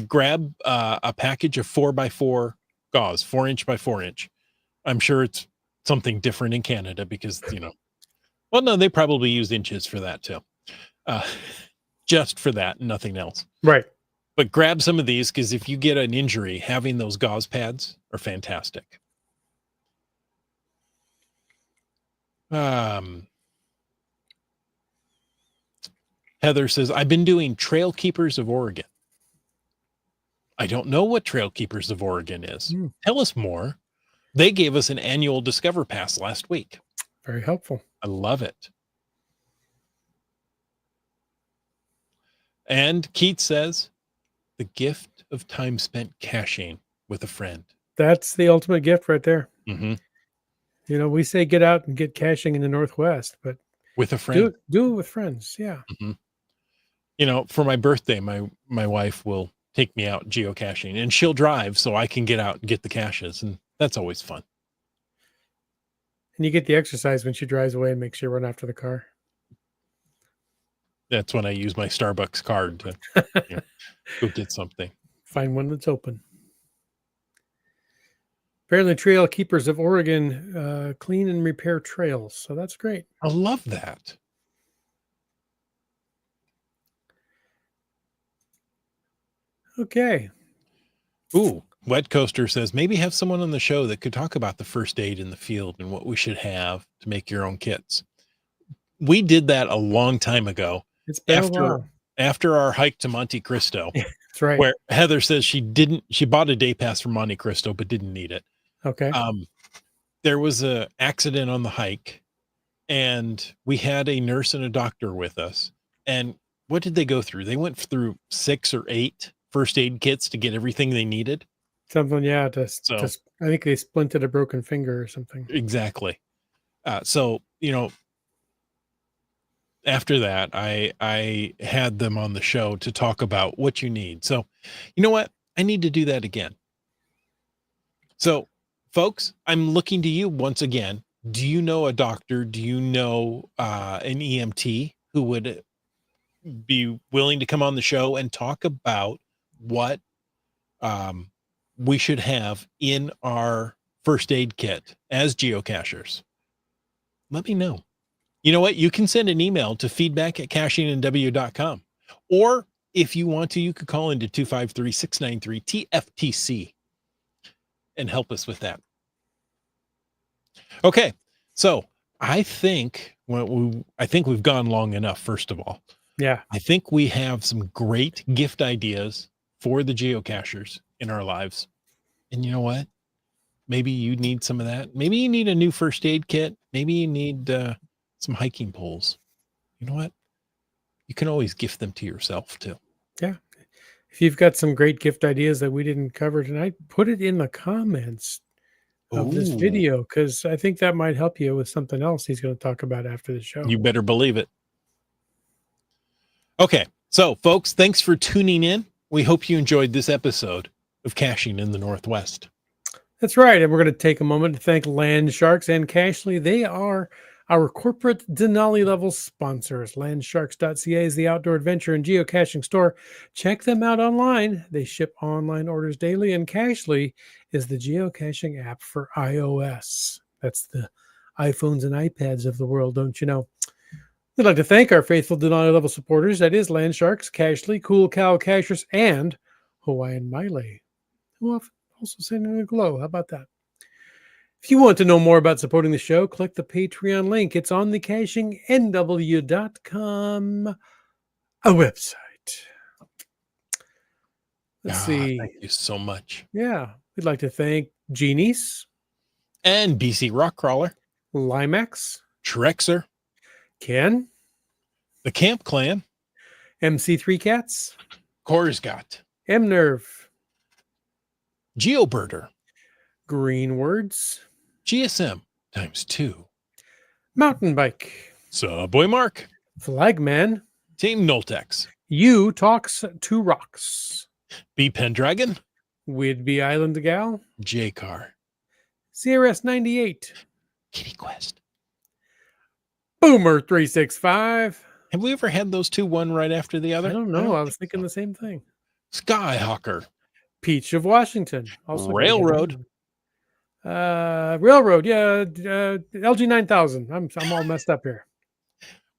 Grab a package of 4x4 gauze, 4-inch by 4-inch. I'm sure it's something different in Canada because, well, no, they probably use inches for that too. Uh, just for that, nothing else. Right. But grab some of these because if you get an injury, having those gauze pads are fantastic. Heather says, I've been doing Trail Keepers of Oregon. I don't know what Trail Keepers of Oregon is. Mm, Tell us more. They gave us an annual Discover Pass last week. very helpful. I love it. And Keith says, the gift of time spent caching with a friend. That's the ultimate gift right there. Mm-hmm. We say get out and get caching in the Northwest, but With a friend. do it with friends. Yeah. Mm-hmm. For my birthday, my wife will take me out geocaching and she'll drive so I can get out and get the caches. And that's always fun. And you get the exercise when she drives away and makes you run after the car. That's when I use my Starbucks card to go get something. Find one that's open. Apparently, Trail Keepers of Oregon clean and repair trails. So that's great. I love that. Okay. Ooh, Wet Coaster says, maybe have someone on the show that could talk about the first aid in the field and what we should have to make your own kits. We did that a long time ago. It's been a while. After our hike to Monte Cristo, That's right. where Heather says she bought a day pass from Monte Cristo, but didn't need it. Okay. There was a accident on the hike and we had a nurse and a doctor with us. And what did they go through? They went through 6 or 8 first aid kits to get everything they needed. Something, yeah. I think they splinted a broken finger or something. Exactly. So, after that, I had them on the show to talk about what you need. So, you know what? I need to do that again. So, folks, I'm looking to you once again. Do you know a doctor? Do you know an EMT who would be willing to come on the show and talk about what we should have in our first aid kit as geocachers? Let me know. You know what? You can send an email to feedback@cachingandw.com. Or if you want to, you could call into 253-693-TFTC and help us with that. Okay. So I think we've gone long enough, first of all. Yeah. I think we have some great gift ideas for the geocachers in our lives. And you know what? Maybe you need some of that. Maybe you need a new first aid kit. Maybe you need some hiking poles. You know what? You can always gift them to yourself too. Yeah. If you've got some great gift ideas that we didn't cover tonight, put it in the comments of this video, because I think that might help you with something else he's going to talk about after the show. You better believe it. Okay. So, folks, thanks for tuning in. We hope you enjoyed this episode of Caching in the Northwest. That's right. And we're going to take a moment to thank Land Sharks and Cashly. They are our corporate Denali level sponsors. Landsharks.ca is the outdoor adventure and geocaching store. Check them out online. They ship online orders daily, and Cashly is the geocaching app for iOS. That's the iPhones and iPads of the world, don't you know? We'd like to thank our faithful Denali level supporters. That is Land Sharks, Cashly, Cool Cow Cachers, and Hawaiian Miley, who also sending a glow. How about that? If you want to know more about supporting the show, click the Patreon link. It's on the CachingNW.com website. Let's see. Thank you so much. Yeah. We'd like to thank Genies And BC Rockcrawler, Limax, Trexer, Ken, the Camp Clan, MC3 Cats, Korsgat, M-Nerve, GeoBirder, Green Words, GSM ×2, Mountain bike. Subway Mark. Flagman. Team Noltex. You talks to rocks. B Pendragon. Whidbey Island Gal. J Car. CRS 98. Kitty Quest. Boomer 365. Have we ever had those two one right after the other? I don't know. I was think thinking so. the same thing. Skyhawker. Peach of Washington. Also gonna get Railroad. that one. Railroad. Yeah. LG 9000. I'm all messed up here.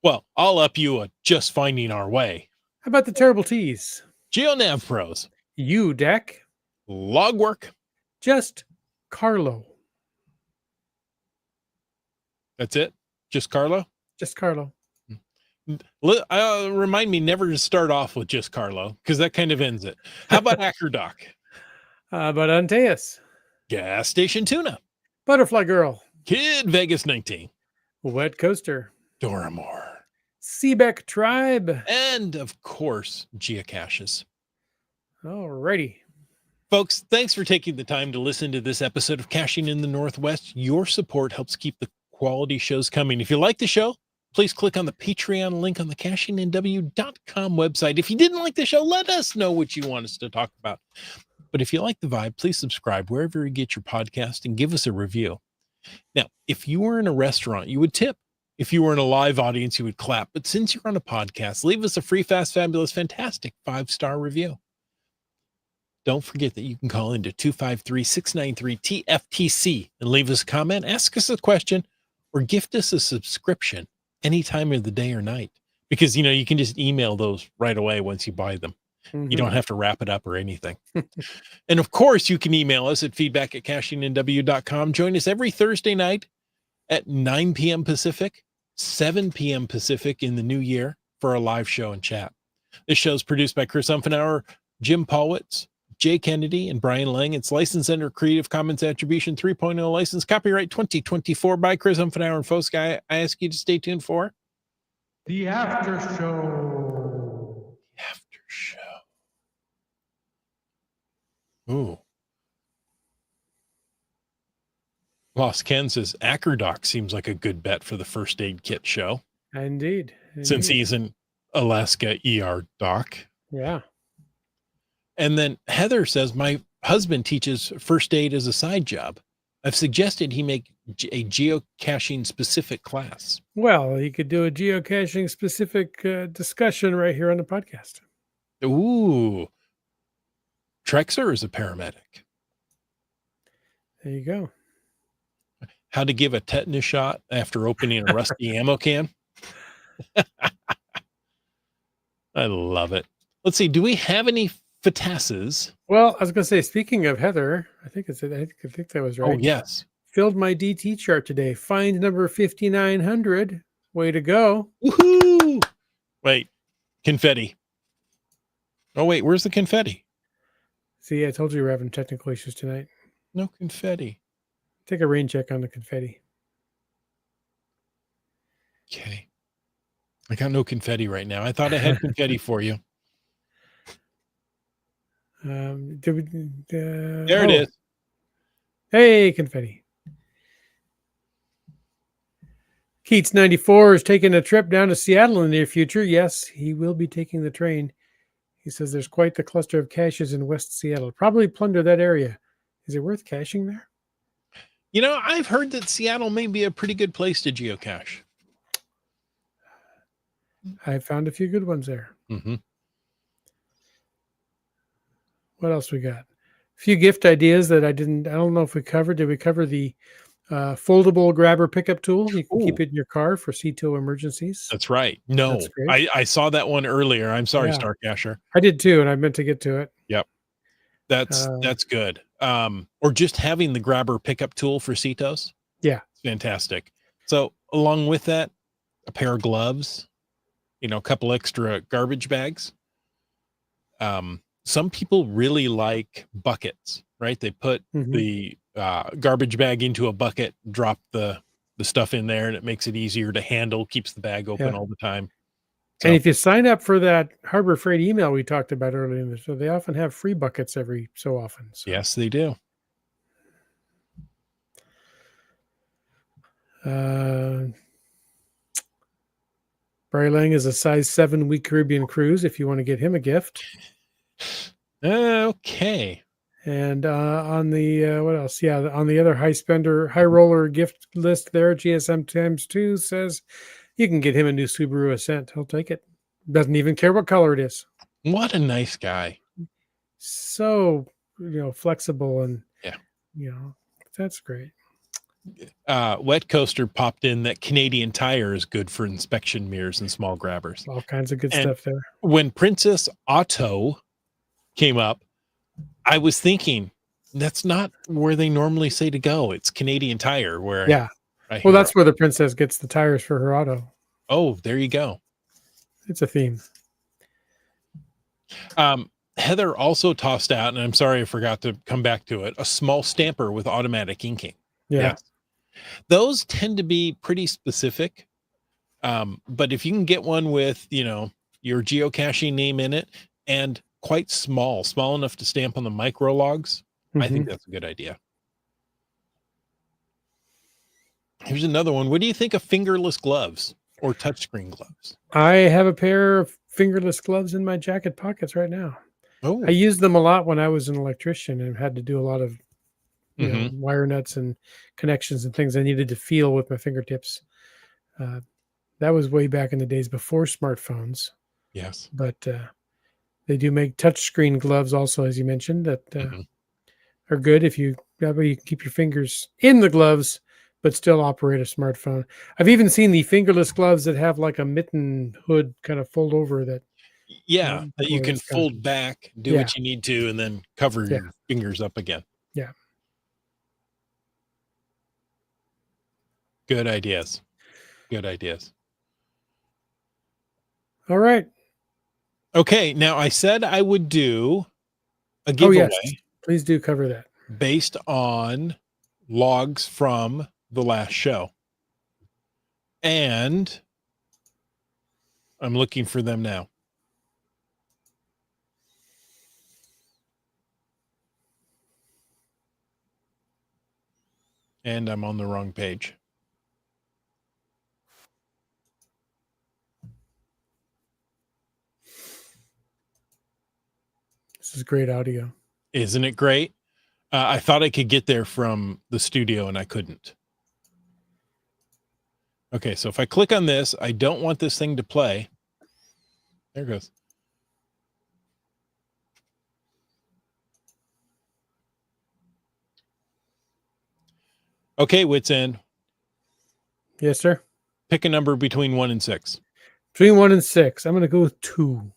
Well, I'll up you a just finding our way. How about the Terrible Tees? GeoNav Pros. You deck. Logwork. Just Carlo. That's it? Just Carlo? Just Carlo. Remind me never to start off with just Carlo, because that kind of ends it. How about Ackerdoc? But Antaeus. Gas Station Tuna. Butterfly Girl. Kid Vegas 19. Wet Coaster. Doramore. Seebeck Tribe. And, of course, geocaches. Alrighty. Folks, thanks for taking the time to listen to this episode of Caching in the Northwest. Your support helps keep the quality shows coming. If you like the show, please click on the Patreon link on the cachingnw.com website. If you didn't like the show, let us know what you want us to talk about. But if you like the vibe, please subscribe wherever you get your podcast and give us a review. Now, if you were in a restaurant, you would tip. If you were in a live audience, you would clap. But since you're on a podcast, leave us a free, fast, fabulous, fantastic 5-star review. Don't forget that you can call into 253-693-TFTC and leave us a comment, ask us a question, or gift us a subscription any time of the day or night. Because, you can just email those right away once you buy them. Mm-hmm. You don't have to wrap it up or anything. And of course, you can email us at feedback@cachingnw.com. Join us every Thursday night at 9 p.m. Pacific, 7 p.m. Pacific in the new year for a live show and chat. This show is produced by Chris Umfenauer, Jim Paulwitz, Jay Kennedy, and Brian Lang. It's licensed under Creative Commons Attribution 3.0 license, copyright 2024 by Chris Umfenauer. And folks, I ask you to stay tuned for The After Show. After Show. Ooh. Lost Ken says Ackerdoc seems like a good bet for the first aid kit show. Indeed. Since he's an Alaska ER doc. Yeah. And then Heather says, my husband teaches first aid as a side job. I've suggested he make a geocaching specific class. Well, he could do a geocaching specific discussion right here on the podcast. Ooh. Trexer is a paramedic. There you go. How to give a tetanus shot after opening a rusty ammo can. I love it. Let's see. Do we have any FTASs? Well, I was going to say, speaking of Heather, I think that was right. Oh, yes. Filled my DT chart today. Find number 5,900. Way to go. Woohoo! Wait, confetti. Oh, wait, where's the confetti? See, I told you we're having technical issues tonight. No confetti. Take a rain check on the confetti. Okay. I got no confetti right now. I thought I had confetti for you. There It is. Hey, confetti. Keats 94 is taking a trip down to Seattle in the near future. Yes, he will be taking the train. He says there's quite the cluster of caches in West Seattle. Probably plunder that area. Is it worth caching there? I've heard that Seattle may be a pretty good place to geocache. I found a few good ones there. Mm-hmm. What else we got? A few gift ideas that I don't know if we covered. Did we cover the foldable grabber pickup tool? You can keep it in your car for CTO emergencies. That's right. No, That's great. I saw that one earlier. I'm sorry, Yeah. Starcacher. I did too, and I meant to get to it. Yep. That's good. Or just having the grabber pickup tool for CTOs. Yeah. It's fantastic. So along with that, a pair of gloves, a couple extra garbage bags. Some people really like buckets, right? They put the garbage bag into a bucket, drop the stuff in there, and it makes it easier to handle, keeps the bag open all the time. So, and if you sign up for that Harbor Freight email we talked about earlier in the show, they often have free buckets every so often. So. Yes, they do. Bri Lang is a size 7 week Caribbean cruise if you want to get him a gift. Okay. And on the what else? Yeah, on the other high roller gift list there, GSM times 2 says you can get him a new Subaru Ascent. He'll take it. Doesn't even care what color it is. What a nice guy. So, flexible and, Yeah. that's great. Wet Coaster popped in that Canadian Tire is good for inspection mirrors and small grabbers. All kinds of good And stuff there. when Princess Auto came up, I was thinking that's not where they normally say to go. It's Canadian Tire where Yeah. I Well, hear, that's where the princess gets the tires for her auto. oh, there you go. It's a theme. Heather also tossed out, and I'm sorry I forgot to come back to it, a small stamper with automatic inking. Yeah. Yes. Those tend to be pretty specific. But if you can get one with, your geocaching name in it and quite small enough to stamp on the micro logs, I think that's a good idea. Here's another one. What do you think of fingerless gloves or touchscreen gloves? I have a pair of fingerless gloves in my jacket pockets right now. Oh, I used them a lot when I was an electrician and had to do a lot of wire nuts and connections and things I needed to feel with my fingertips. That was way back in the days before smartphones. yes. But they do make touchscreen gloves also, as you mentioned, that are good that way you can keep your fingers in the gloves but still operate a smartphone. I've even seen the fingerless gloves that have like a mitten hood kind of fold over that. Yeah, that you can fold back, do what you need to, and then cover your fingers up again. Yeah. Good ideas. Good ideas. All right. Okay, now I said I would do a giveaway. Oh, yes. Please do cover that. Based on logs from the last show. And I'm looking for them now. And I'm on the wrong page. This is great audio. Isn't it great? I thought I could get there from the studio and I couldn't. Okay, so if I click on this, I don't want this thing to play. There it goes. Okay, Wits End. Yes, sir. Pick a number between 1 and 6. Between 1 and 6. I'm going to go with 2.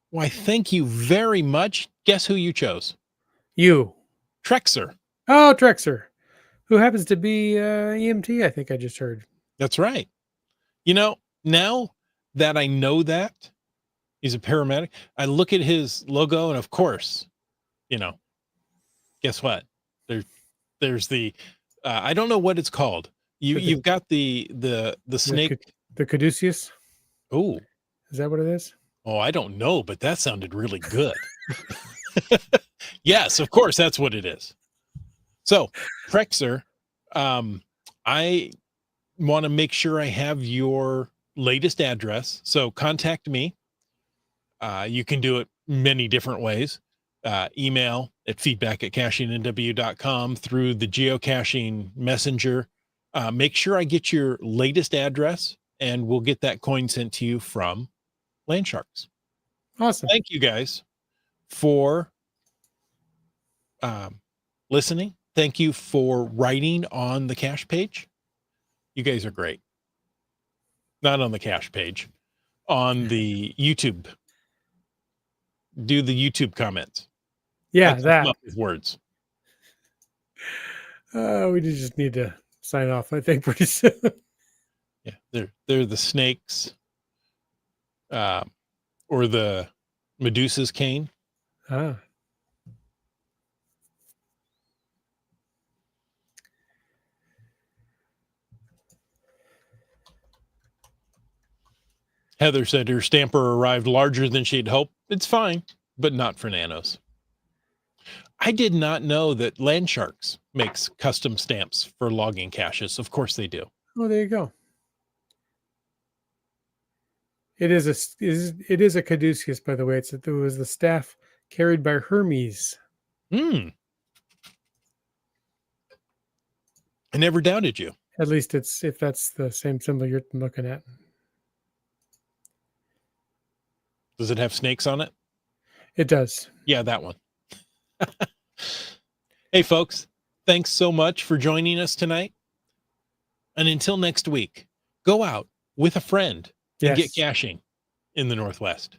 Why, thank you very much. Guess who you chose? You. Trexer. Oh, Trexer, who happens to be EMT, I think I just heard. That's right. Now that I know that he's a paramedic, I look at his logo and of course, guess what? There's the, I don't know what it's called. You've got the snake. The caduceus. Oh, is that what it is? Oh, I don't know, but that sounded really good. Yes, of course, that's what it is. So, Trexer, I want to make sure I have your latest address. So contact me. You can do it many different ways. Email at feedback@cachingNW.com, through the geocaching messenger. Make sure I get your latest address and we'll get that coin sent to you from Landsharks. Awesome. Thank you guys for listening. Thank you for writing on the cache page. You guys are great. Not on the cache page, on the YouTube. Do the YouTube comments. Yeah, that. With words. We just need to sign off, I think, pretty soon. Yeah, they're the snakes, or the Medusa's cane. Ah. Heather said her stamper arrived larger than she'd hoped. It's fine, but not for nanos. I did not know that Landsharks makes custom stamps for logging caches. Of course they do. Oh, there you go. It is it is a caduceus, by the way. It was the staff carried by Hermes. I never doubted you. At least it's if that's the same symbol you're looking at. Does it have snakes on it? It does. Yeah, that one. Hey, folks, thanks so much for joining us tonight. And until next week, go out with a friend and get Yes. caching in the Northwest.